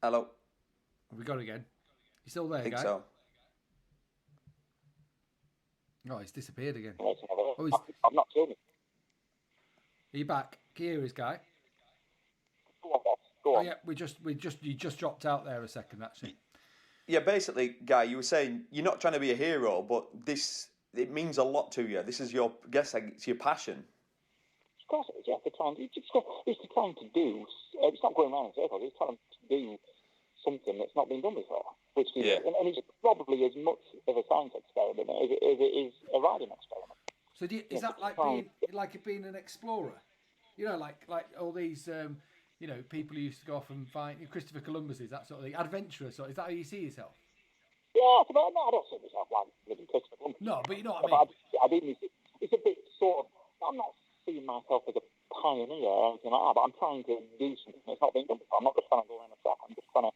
Hello. Have we got it again? You still there, I think guy? so. Oh, he's disappeared again. I'm not killed him. Are you back? Can you hear us, guy? Go on, boss. Go on. Oh yeah, you just dropped out there a second, actually. Yeah, basically, Guy, you were saying you're not trying to be a hero, but it means a lot to you. This is it's your passion. Of course it is, yeah. It's trying to do, it's not going around in circles, it's trying to do something that's not been done before. Which is, and it's probably as much of a science experiment as it is a riding experiment. So is that like being an explorer? Like all these, people who used to go off and find Christopher Columbus, is that sort of thing, adventurous? Is that how you see yourself? Yeah, it's about, no, I don't see myself like living Christmas. No, but you know what I mean. I didn't. It's a bit sort of. I'm not seeing myself as a pioneer or anything like that, but I'm trying to do something that's not being done before. I'm not just trying to go around the track. I'm just trying to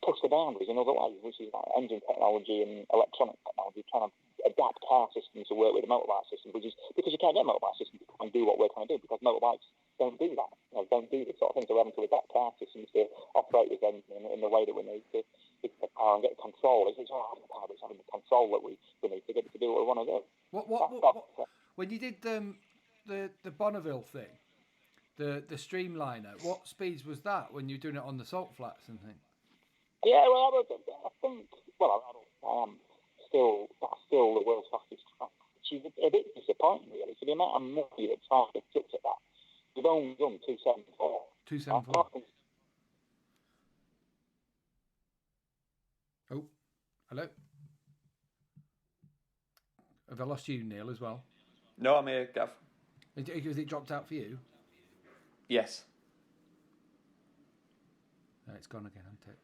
push the boundaries in other ways, which is like engine technology and electronic technology, trying to adapt car systems to work with the motorbike system, which is because you can't get motorbike systems to try and do what we're trying to do because motorbikes don't do that. Don't do this sort of thing. So we're having to adapt car systems to operate this engine in the way that we need to get the power and get control. It's not having the power, it's having the control that we need to get to do what we want to do. What when you did the Bonneville thing, the streamliner, what speeds was that when you were doing it on the salt flats and things? Yeah, well, I think, that's still the world's fastest track, which is a bit disappointing, really. So the amount of money that traffic took at that, we've only done 274. 274. Oh, hello. Have I lost you, Neil, as well? No, I'm here, Gav. Has it dropped out for you? Yes. No, it's gone again, hasn't it?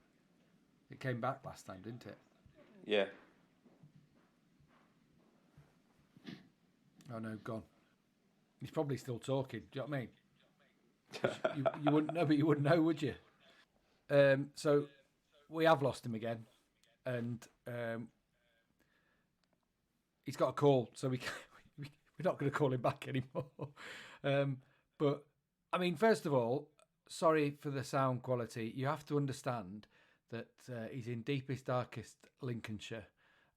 It came back last time, didn't it? Yeah. Oh no, gone. He's probably still talking. Do you know what I mean? you wouldn't know, but you wouldn't know, would you? So we have lost him again, and he's got a call, so we're not going to call him back anymore. But I mean, first of all, sorry for the sound quality. You have to understand that he's in deepest, darkest Lincolnshire,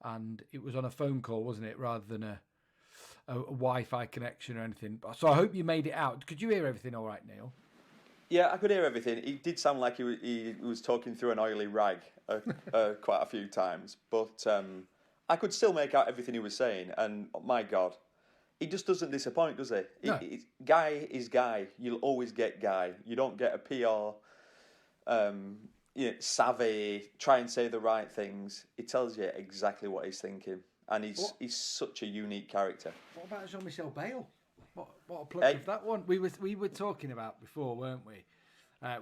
and it was on a phone call, wasn't it, rather than a Wi-Fi connection or anything. So I hope you made it out. Could you hear everything all right, Neil? Yeah, I could hear everything. It did sound like he was talking through an oily rag quite a few times, but I could still make out everything he was saying. And my God, he just doesn't disappoint, does he? No. Guy is Guy. You'll always get Guy. You don't get a PR, savvy, try and say the right things. He tells you exactly what he's thinking, and he's such a unique character. What about Jean-Michel Bale? What a pluck of that one. We were talking about before, weren't we?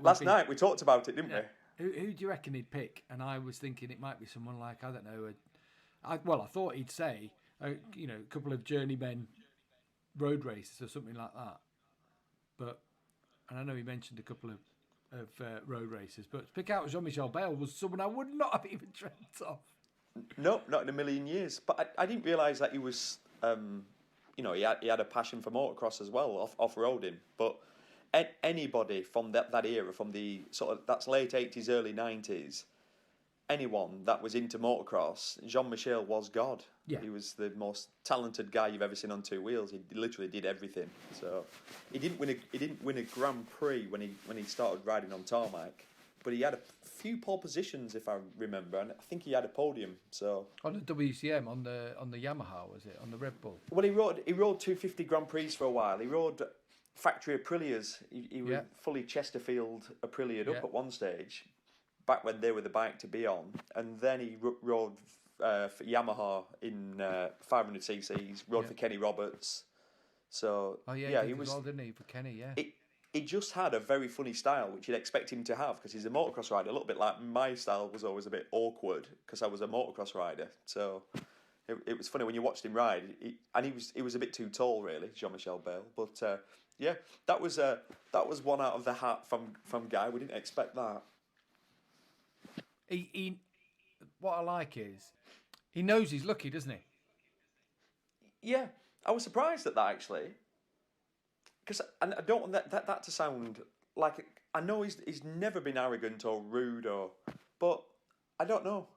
Last night we talked about it, didn't we? Who do you reckon he'd pick? And I was thinking it might be someone like, I don't know. I thought he'd say, a couple of journeymen road races or something like that. And I know he mentioned a couple of road races, but to pick out Jean-Michel Bale was someone I would not have even dreamt of. No, not in a million years. But I didn't realise that he was, he had a passion for motocross as well, off-roading. But anybody from that era, from the that's late 80s, early 90s, anyone that was into motocross, Jean-Michel was God. Yeah. He was the most talented guy you've ever seen on two wheels. He literally did everything. So he didn't win a Grand Prix when he started riding on tarmac, but he had a few pole positions, if I remember, and I think he had a podium. So on the WCM, on the Yamaha, was it, on the Red Bull? Well, he rode 250 Grand Prix for a while. He rode factory Aprilias. He was fully Chesterfield Aprilia'd up at one stage, back when they were the bike to be on, and then he rode for Yamaha in 500cc's, rode for Kenny Roberts. So he was well, didn't he, for Kenny? Yeah. He just had a very funny style, which you'd expect him to have, because he's a motocross rider. A little bit like my style was always a bit awkward because I was a motocross rider. So it was funny when you watched him ride, he was a bit too tall, really, Jean-Michel Bale. But that was one out of the hat from Guy. We didn't expect that. He what I like is he knows he's lucky, doesn't he? Yeah, I was surprised at that, actually, because I don't want that to sound like, I know he's never been arrogant or rude but I don't know.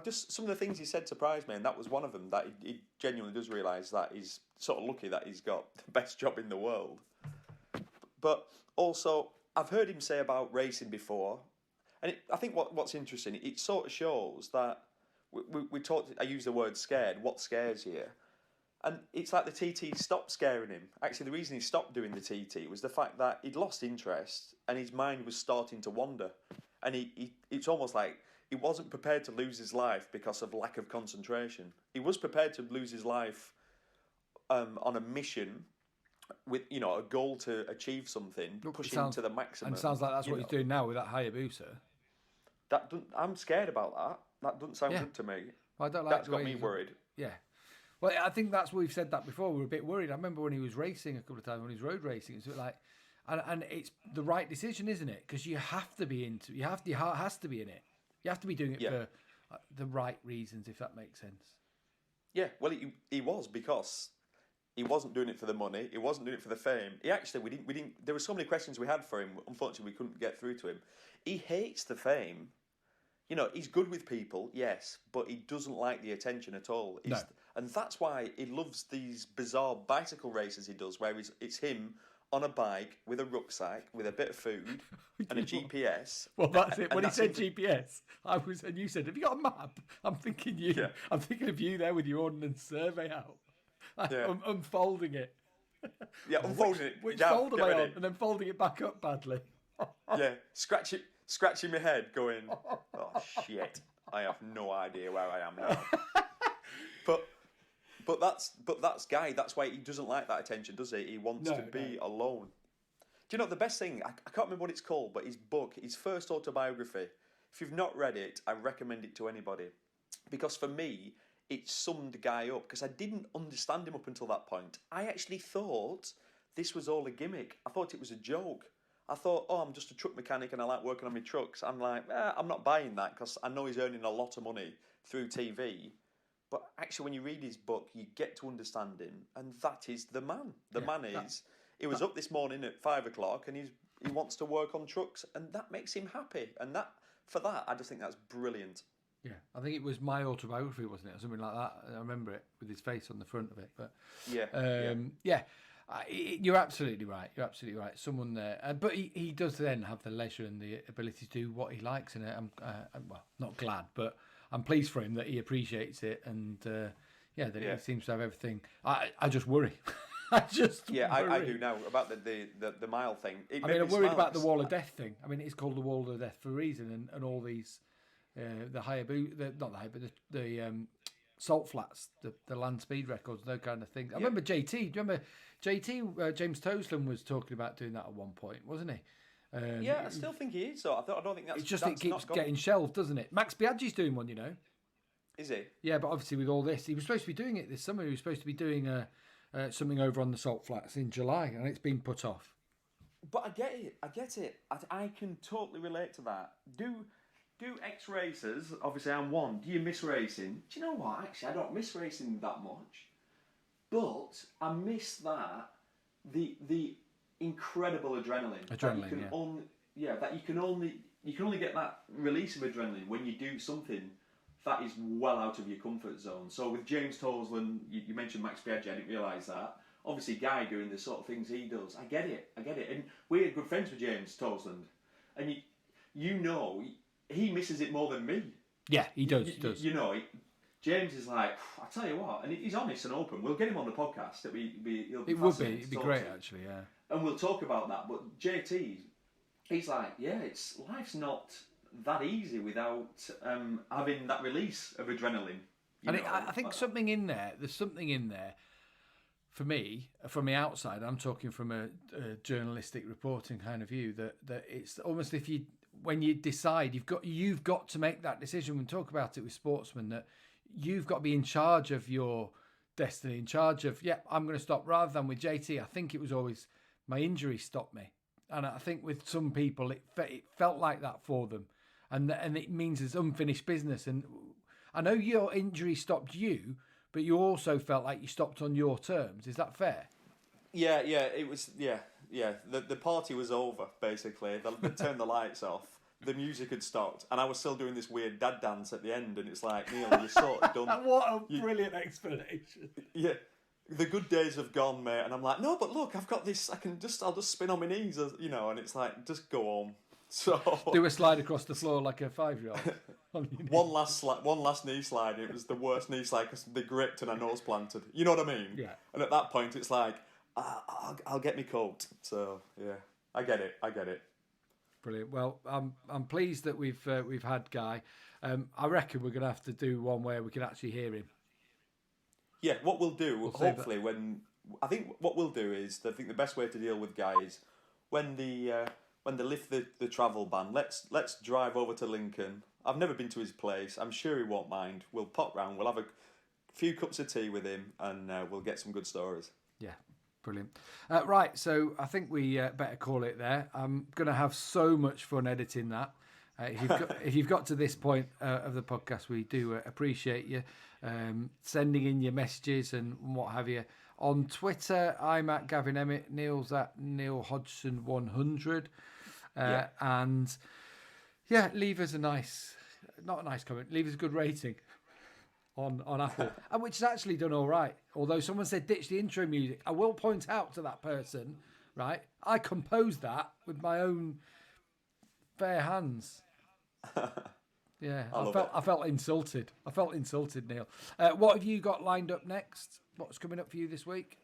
Some of the things he said surprised me, and that was one of them. That he genuinely does realise that he's sort of lucky that he's got the best job in the world. But also, I've heard him say about racing before. And I think what's interesting, it sort of shows that we talked. I use the word scared. What scares you? And it's like the TT stopped scaring him. Actually, the reason he stopped doing the TT was the fact that he'd lost interest and his mind was starting to wander. And it's almost like he wasn't prepared to lose his life because of lack of concentration. He was prepared to lose his life on a mission with a goal to achieve something, pushing to the maximum. And it sounds like that's what he's doing now with that Hayabusa. I'm scared about that. That doesn't sound good to me. I don't like That's the way got me worried. Yeah. Well, I think that's what we've said that before. We were a bit worried. I remember when he was racing a couple of times, when he was road racing. It's like, and it's the right decision, isn't it? Because you have to be into, your heart has to be in it. You have to be doing it for the right reasons, if that makes sense. Yeah, well, he was, because he wasn't doing it for the money. He wasn't doing it for the fame. He actually, we didn't. There were so many questions we had for him. Unfortunately, we couldn't get through to him. He hates the fame. You know, he's good with people, yes, but he doesn't like the attention at all. No. And that's why he loves these bizarre bicycle races he does, where it's him on a bike with a rucksack, with a bit of food and a GPS. Well, that's it. When he said GPS, and you said, "Have you got a map?" I'm thinking you. Yeah. I'm thinking of you there with your ordnance survey out, unfolding it. Yeah, unfolding it. Which Gav, fold am get I on? ready. And then folding it back up badly. Yeah, scratching my head, going, "Oh shit, I have no idea where I am now." But that's Guy. That's why he doesn't like that attention, does he? He wants to be alone. Do you know the best thing? I can't remember what it's called, but his book, his first autobiography. If you've not read it, I recommend it to anybody, because for me, it summed Guy up. Because I didn't understand him up until that point. I actually thought this was all a gimmick. I thought it was a joke. I thought, oh, I'm just a truck mechanic and I like working on my trucks. I'm like, I'm not buying that, because I know he's earning a lot of money through TV. But actually, when you read his book, you get to understand him, and that is the man. The man is. He was up this morning at 5 o'clock, and he wants to work on trucks, and that makes him happy. And for that, I just think that's brilliant. Yeah, I think it was my autobiography, wasn't it, or something like that. I remember it with his face on the front of it. But you're absolutely right. You're absolutely right. Someone there, but he does then have the leisure and the ability to do what he likes, and I'm well, not glad, but I'm pleased for him that he appreciates it, and that he seems to have everything. I just worry. I do now about the mile thing. I'm worried about the wall of death thing. I mean, it's called the wall of death for a reason, and all these the salt flats, the land speed records, those kind of things. I remember JT. Do you remember JT? James Toseland was talking about doing that at one point, wasn't he? I still think he is. So I don't think that's. It's just it keeps getting shelved, doesn't it? Max Biaggi's doing one, you know. Is he? Yeah, but obviously with all this, he was supposed to be doing it this summer. He was supposed to be doing something over on the salt flats in July, and it's been put off. But I get it. I can totally relate to that. Do ex-racers, obviously I'm one, do you miss racing? Do you know what? Actually, I don't miss racing that much. But I miss the incredible adrenaline. That you can only get that release of adrenaline when you do something that is well out of your comfort zone. So with James Toseland, you mentioned Max Biaggi, I didn't realise that. Obviously, Guy doing the sort of things he does, I get it. And we're good friends with James Toseland. And you know, he misses it more than me. Yeah, he does. You know, James is like, I tell you what, and he's honest and open. We'll get him on the podcast. It'd be great, actually, yeah. And we'll talk about that. But JT, he's like, life's not that easy without having that release of adrenaline. I think something in there. There's something in there. For me, from the outside, I'm talking from a journalistic reporting kind of view. That it's almost when you decide you've got to make that decision. We talk about it with sportsmen, that you've got to be in charge of your destiny, in charge of I'm going to stop. Rather than with JT, I think it was always my injury stopped me, and I think with some people it felt like that for them, and it means there's unfinished business. And I know your injury stopped you, but you also felt like you stopped on your terms. Is that fair? Yeah, it was. The party was over, basically. They turned the lights off. The music had stopped, and I was still doing this weird dad dance at the end, and it's like, Neil, you're sort of done. What a brilliant explanation. Yeah. The good days have gone, mate. And I'm like, no, but look, I've got this, I'll just spin on my knees, and it's like, just go home. So do a slide across the floor like a 5-year-old. One last knee slide. It was the worst knee slide because they gripped and I nose planted. You know what I mean? Yeah. And at that point, it's like, I'll get me coat. So yeah, I get it. Brilliant. Well, I'm pleased that we've had Guy. I reckon we're going to have to do one where we can actually hear him. Yeah, what we'll do, hopefully, I think what we'll do is, I think the best way to deal with Guy is when when they lift the travel ban, let's drive over to Lincoln. I've never been to his place. I'm sure he won't mind. We'll pop round. We'll have a few cups of tea with him, and we'll get some good stories. Yeah, brilliant. Right, so I think we better call it there. I'm going to have so much fun editing that. If you've got to this point of the podcast, we do appreciate you sending in your messages and what have you. On Twitter, I'm at Gavin Emmett. Neil's at Neil Hodgson 100. And yeah, leave us not a nice comment, leave us a good rating on Apple, and which has actually done all right. Although someone said ditch the intro music, I will point out to that person, right? I composed that with my own bare hands. Yeah, I felt insulted. I felt insulted, Neil. What have you got lined up next? What's coming up for you this week?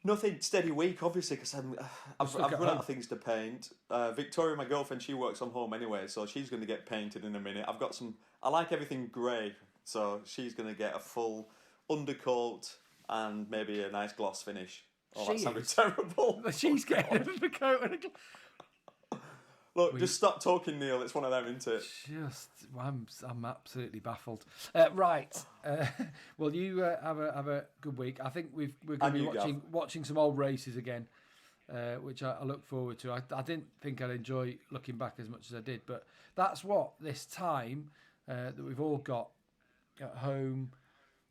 Nothing, steady week, obviously, because I've run out of things to paint. Victoria, my girlfriend, she works from home anyway, so she's going to get painted in a minute. I like everything grey, so she's going to get a full undercoat and maybe a nice gloss finish. Oh, that sounded terrible. She's getting an undercoat and a gloss. Look, just stop talking, Neil. It's one of them, isn't it? I'm absolutely baffled. Right. Well, you have a good week. I think we're going to be watching some old races again, which I look forward to. I didn't think I'd enjoy looking back as much as I did, but that's what this time that we've all got at home.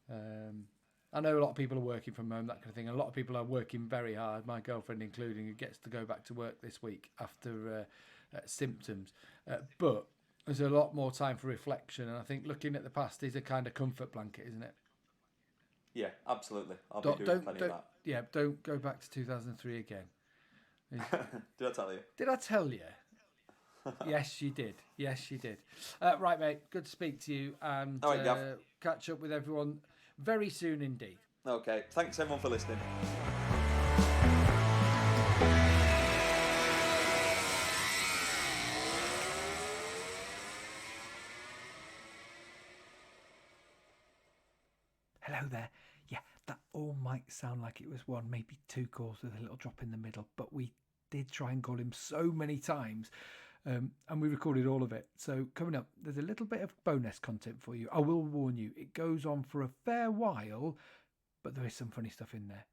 I know a lot of people are working from home, that kind of thing. A lot of people are working very hard, my girlfriend including, who gets to go back to work this week after symptoms. But there's a lot more time for reflection, and I think looking at the past is a kind of comfort blanket, isn't it? Yeah, absolutely. I'll be doing plenty of that. Yeah, don't go back to 2003 again. Did I tell you? Did I tell you? Yes, you did. Yes, you did. Right, mate. Good to speak to you, and all right, Gav. Catch up with everyone very soon indeed. Okay. Thanks, everyone, for listening. Hello there. Yeah, that all might sound like it was one, maybe two calls with a little drop in the middle, but we did try and call him so many times, and we recorded all of it. So coming up, there's a little bit of bonus content for you. I will warn you, it goes on for a fair while, but there is some funny stuff in there.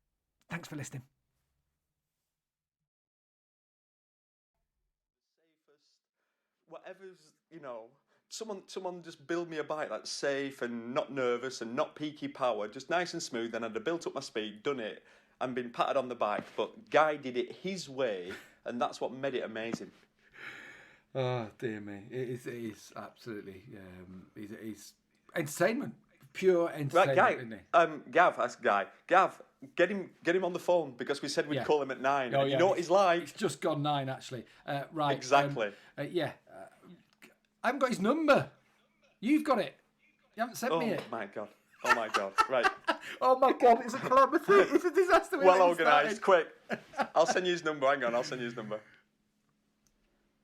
Thanks for listening. Whatever's, someone just build me a bike that's safe and not nervous and not peaky power, just nice and smooth, and I'd have built up my speed, done it, and been patted on the back. But Guy did it his way, and that's what made it amazing. Oh, dear me. It is absolutely, it's entertainment. Pure entertainment, Right, isn't it? Gav, that's Guy. Gav, get him on the phone, because we said we'd call him at 9. Oh, You know what he's like? It's just gone 9, actually. Right. Exactly. I haven't got his number. You've got it. You haven't sent me it. Oh my god. Right. Oh my god, it's a calamity. It's a disaster. Well organised. Quick. I'll send you his number. Hang on, I'll send you his number.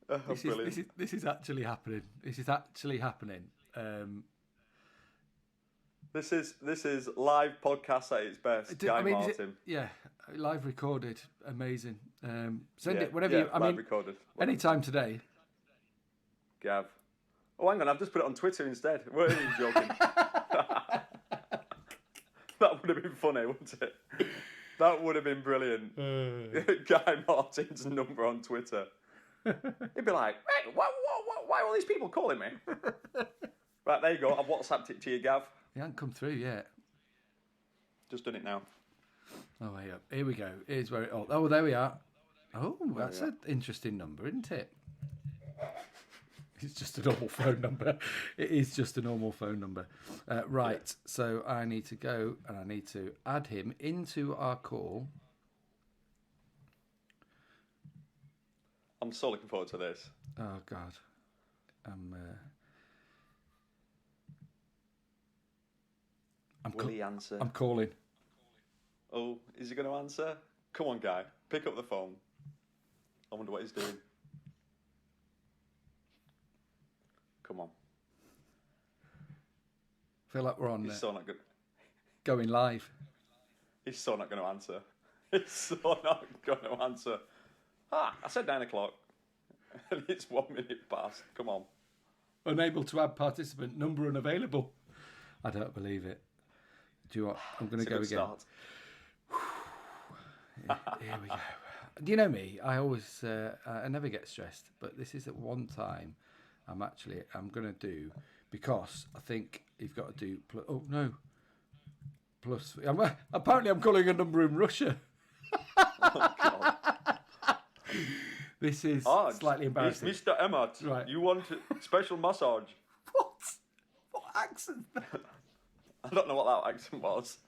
Oh, brilliant. This is actually happening. This is actually happening. This is live podcast at its best. Guy Martin. Live recorded. Amazing. Send it whenever you. Recorded. Anytime today. Gav. Oh, hang on, I've just put it on Twitter instead. Weren't you joking? That would have been funny, wouldn't it? That would have been brilliant. Guy Martin's number on Twitter. He'd be like, hey, why are all these people calling me? Right, there you go. I've WhatsApped it to you, Gav. It hasn't come through yet. Just done it now. Oh, here we go. Here's where it... Oh, there we are. Oh, that's an interesting number, isn't it? It's just a normal phone number. It is just a normal phone number. Right, so I need to go and I need to add him into our call. I'm so looking forward to this. Oh, God. Will he answer? I'm calling. Oh, is he going to answer? Come on, Guy. Pick up the phone. I wonder what he's doing. Come on. Feel like we're on He's so not good. Going live. He's so not going to answer. He's so not going to answer. I said 9 o'clock. And it's 1 minute past. Come on. Unable to add participant, number unavailable. I don't believe it. Do you know what? I'm going to go again. Start. Here we go. Do you know me? I always, I never get stressed, but this is at one time I'm going to do, because I think you've got to do, oh no, plus, apparently I'm calling a number in Russia. Oh, God. This is slightly embarrassing. Mr. Emmett, Right. you want a special massage? What? What accent? I don't know what that accent was.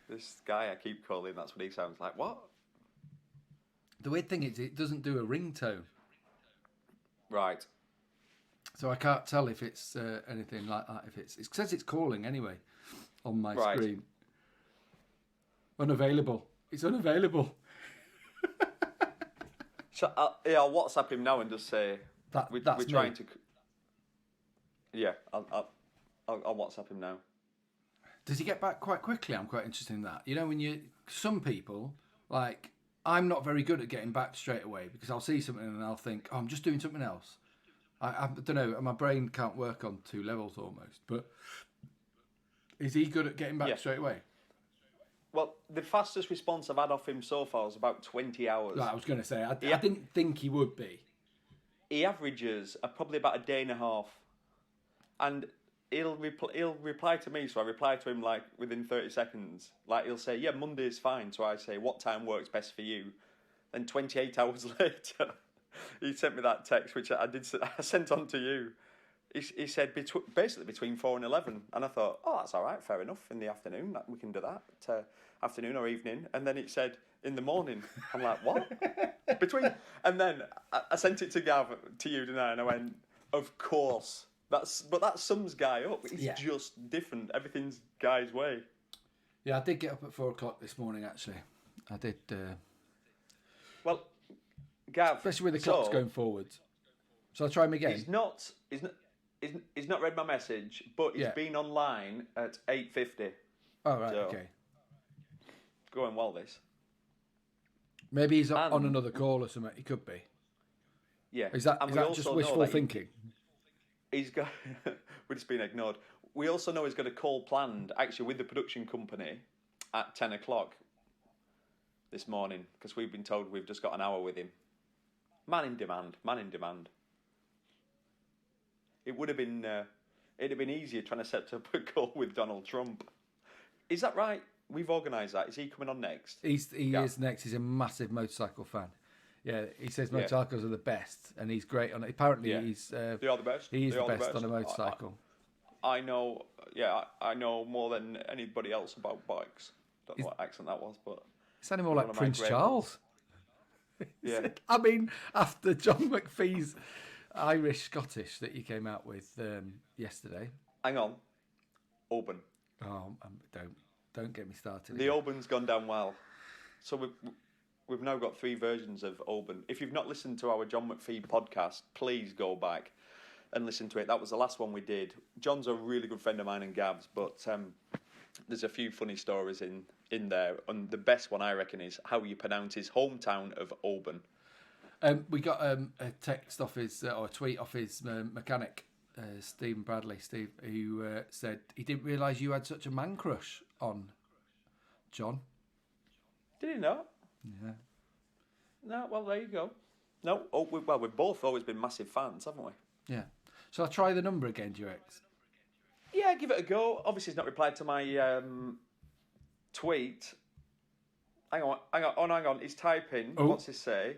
This guy I keep calling, that's what he sounds like. What? The weird thing is it doesn't do a ringtone. Right. So I can't tell if it's anything like that. If it says it's calling anyway on my Right. screen. Unavailable. It's unavailable. So I'll WhatsApp him now and just say That's we're me. trying to. Yeah, I'll WhatsApp him now. Does he get back quite quickly? I'm quite interested in that. You know, some people, like, I'm not very good at getting back straight away, because I'll see something and I'll think, oh, I'm just doing something else. I don't know, my brain can't work on two levels almost. But is he good at getting back straight away? Well, the fastest response I've had off him so far is about 20 hours. Like I was going to say, I didn't think he would be. He averages probably about a day and a half. And he'll reply to me, so I reply to him like within 30 seconds. Like he'll say, yeah, Monday's fine. So I say, what time works best for you? Then 28 hours later, he sent me that text, which I sent on to you. He said basically between 4 and 11. And I thought, oh, that's all right, fair enough, in the afternoon, we can do that, afternoon or evening. And then it said in the morning. I'm like, what? And then I sent it to Gav, to you tonight, and I went, of course. But that sums Guy up. He's just different. Everything's Guy's way. Yeah, I did get up at 4 o'clock this morning, actually. I did. Well, Gav, especially with the clocks going forwards. So I'll try him again. He's not read my message, but he's been online at 8:50. Oh, right, okay. Going well, this. Maybe he's on another call or something. He could be. Yeah. Is that just wishful thinking? He's got. We've just been ignored. We also know he's got a call planned, actually, with the production company at 10 o'clock this morning, because we've been told we've just got an hour with him. Man in demand. It would have been. It'd have been easier trying to set up a call with Donald Trump. Is that right? We've organised that. Is he coming on next? He is next. He's a massive motorcycle fan. Yeah, he says motorcycles are the best, and he's great on it. Apparently, he's. They are the best. He is the best on a motorcycle. I know. Yeah, I know more than anybody else about bikes. Don't know what accent that was, but. It sounded more like Prince Charles. Yeah. I mean, after John McPhee's Irish-Scottish that you came out with yesterday. Hang on. Oban. Oh, don't get me started. The Oban's gone down well. So we've now got 3 versions of Oban. If you've not listened to our John McPhee podcast, please go back and listen to it. That was the last one we did. John's a really good friend of mine and Gav's, but there's a few funny stories in there. And the best one, I reckon, is how you pronounce his hometown of Oban. We got a text off his, or a tweet off his mechanic, Stephen Bradley, who said he didn't realise you had such a man crush on John. Did he not? Yeah. No, well, there you go. No, we've both always been massive fans, haven't we? Yeah. Shall I try the number again, do you reckon? Yeah, give it a go. Obviously, he's not replied to my tweet. Hang on. He's typing. Oh. What's he say?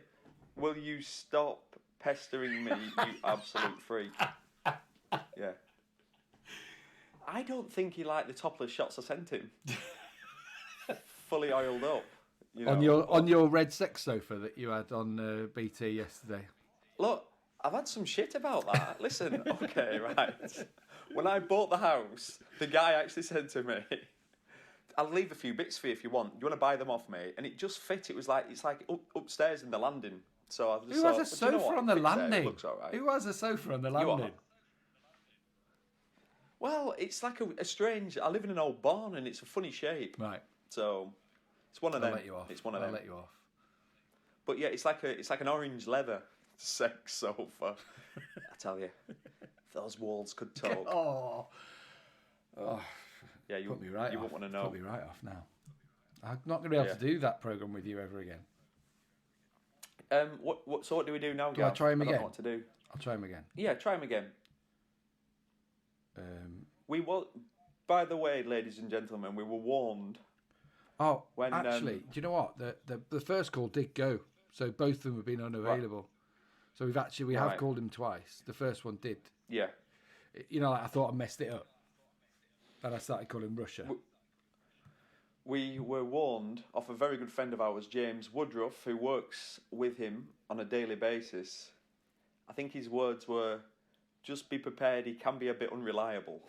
Will you stop pestering me, you absolute freak? Yeah. I don't think he liked the topless shots I sent him. Fully oiled up. You know. On your red sex sofa that you had on BT yesterday. Look, I've had some shit about that. Listen, okay, right. When I bought the house, the guy actually said to me, I'll leave a few bits for you if you want. Do you want to buy them off me? And it just fit. It's like upstairs in the landing. So I've just Who has a sofa on the landing? It looks all right. Who has a sofa on the landing? Well, it's like a strange. I live in an old barn, and it's a funny shape. Right. So it's one of them. I'll let you off. It's one of them. I'll let you off. But yeah, it's like an orange leather sex sofa. I tell you, if those walls could talk. Oh, Yeah, you put me right you off. won't want to know. Put me right off now. I'm not going to be able to do that program with you ever again. So what do we do now, Do I Gav? try him I don't again? know what to do. I'll try him again. Yeah, try him again. We will. By the way, ladies and gentlemen, we were warned. Oh, When, actually, do you know what? The first call did go, so both of them have been unavailable. Right. So we have called him twice. The first one did. Yeah. You know, like I thought I messed it up, and I started calling Russia. We were warned off a very good friend of ours, James Woodruff, who works with him on a daily basis. I think his words were, "Just be prepared. He can be a bit unreliable."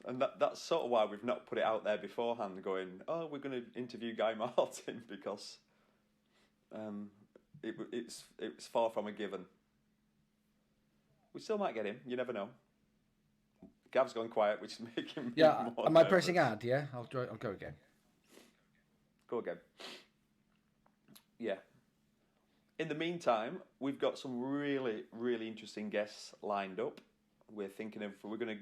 And that's sort of why we've not put it out there beforehand, going, "Oh, we're going to interview Guy Martin," because it's far from a given. We still might get him. You never know. Gav's gone quiet, which is making me more am I nervous. pressing add? Yeah, I'll go again. Go again. Yeah. In the meantime, we've got some really, really interesting guests lined up. We're going to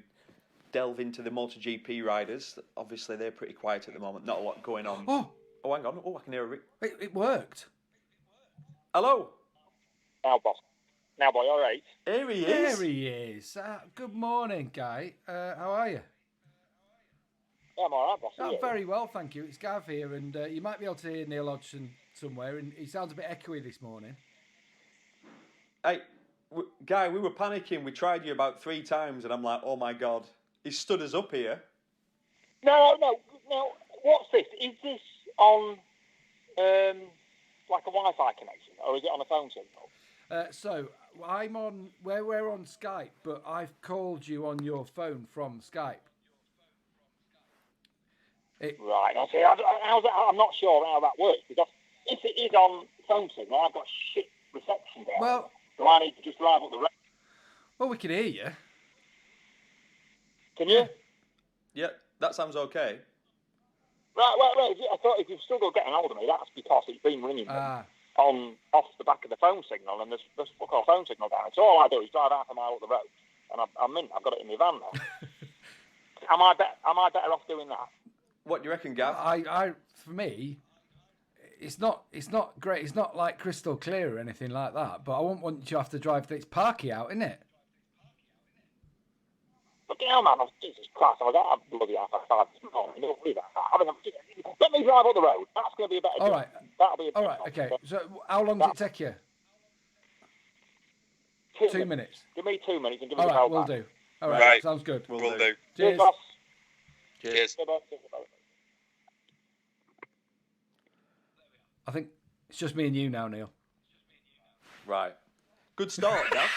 delve into the MotoGP riders. Obviously, they're pretty quiet at the moment. Not a lot going on. Oh, hang on. Oh, I can hear a ring. It worked. Hello. Now, boss. Now, boy, all right. Here he is. There he is. Good morning, Guy. How are you? Yeah, I'm all right, boss. Oh, very well, thank you. It's Gav here, and you might be able to hear Neil Hodgson somewhere, and he sounds a bit echoey this morning. Hey, Guy, we were panicking. We tried you about 3 times, and I'm like, oh my God. He stood us up here. No. What's this? Is this on like a Wi-Fi connection, or is it on a phone signal? So we're on Skype, but I've called you on your phone from Skype. Right. I see. I'm not sure how that works, because if it is on phone signal, I've got shit reception there. Well, so I need to just drive up the road. Well, we can hear you. Can you? Yeah, that sounds okay. Right. I thought if you've struggled getting hold of me, that's because it's been ringing off the back of the phone signal, and there's fuck all phone signal down. So all I do is drive half a mile up the road, and I've got it in my van now. Am I better off doing that? What do you reckon, Gav? For me, it's not great. It's not like crystal clear or anything like that. But I won't want you to have to drive. It's parky out, isn't it? But yeah, man, Jesus Christ, I was out bloody half past 5 this morning. Don't believe that. Let me drive up the road. That's going to be a better. All right. That'll be all right. Okay. So how long does it take you? 2 minutes. Give me 2 minutes and give me the call back. All right, we'll do. All right. Right. Sounds good. We'll do. Cheers. Cheers, boss. Cheers. I think it's just me and you now, Neil. Right. Good start, Gav.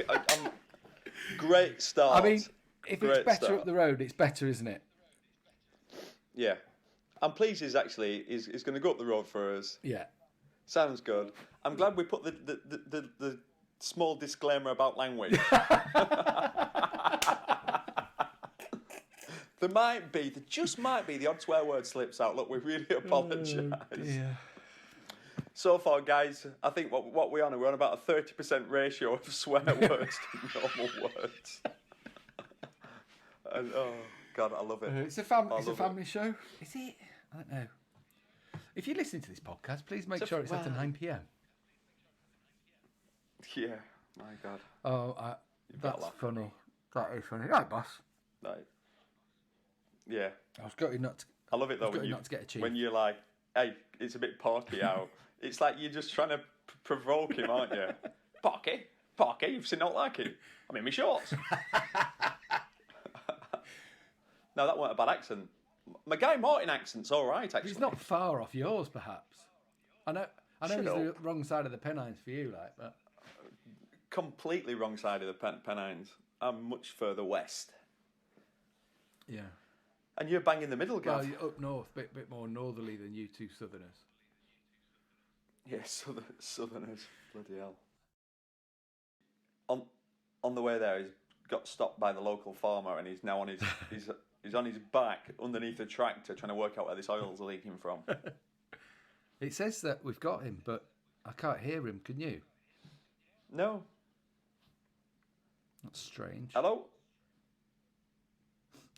I'm great start. I mean, if Great it's better start. up the road, it's better, isn't it? Yeah. I'm pleased he's going to go up the road for us. Yeah. Sounds good. I'm glad we put the small disclaimer about language. There just might be the odd swear word slips out. Look, we really apologise. Yeah. So far, guys, I think what we're on about a 30% ratio of swear words to normal words. And, oh God, I love it. It's a family show. Is it? I don't know. If you listen to this podcast, please make sure it's after 9 p.m. Yeah, my God. Oh, that's funny. That is funny. Right, boss. Right. Yeah. I was gutted not to. I love it though not to get a cheese. when you're like, hey, it's a bit porky out. It's like you're just trying to provoke him, aren't you? Porky, you've seen not like him. I'm in my shorts. No, that weren't a bad accent. My Guy Martin accent's all right, actually. He's not far off yours, perhaps. I know Shut he's the up. wrong side of the Pennines for you, like, but Completely wrong side of the Pennines. I'm much further west. yeah. And you're bang in the middle, Gav. Well, you're up north, bit more northerly than you two Southerners. Yeah, Southerners. Bloody hell. On the way there, he's got stopped by the local farmer, and he's now on his he's on his back underneath a tractor trying to work out where this oil's leaking from. It says that we've got him, but I can't hear him. Can you? No. That's strange. Hello?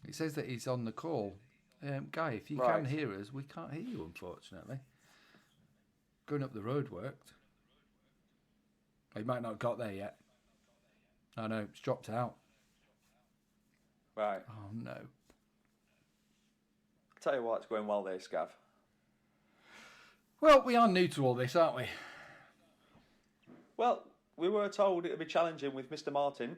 It says that he's on the call. Guy, if you can hear us, we can't hear you, unfortunately. Going up the road worked. He might not have got there yet. I know, it's dropped out. Right. Oh, no. Tell you what, it's going well there, Scav. Well, we are new to all this, aren't we? Well, we were told it would be challenging with Mr. Martin.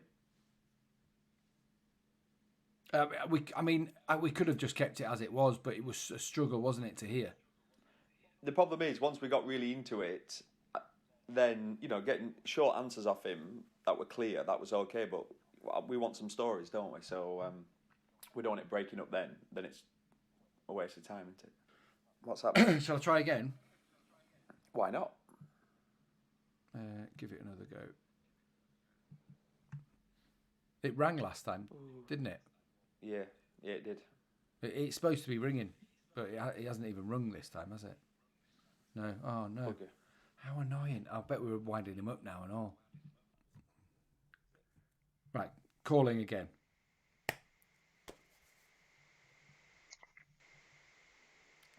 We could have just kept it as it was, but it was a struggle, wasn't it, to hear? The problem is, once we got really into it, then, getting short answers off him that were clear, that was okay, but we want some stories, don't we? So we don't want it breaking up then it's a waste of time, isn't it? What's happening? Shall I try again? Why not? Give it another go. It rang last time, didn't it? Yeah, it did. It's supposed to be ringing, but it hasn't even rung this time, has it? No. Oh, no. Okay. How annoying. I bet we were winding him up now and all. Right, calling again.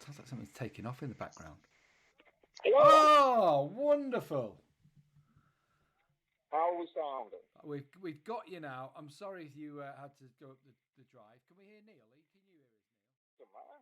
Sounds like something's taking off in the background. Hello? Oh, wonderful. How are we sounding? We've got you now. I'm sorry if you had to go up the drive. Can we hear Neil? Can you hear us, Neil? Doesn't matter.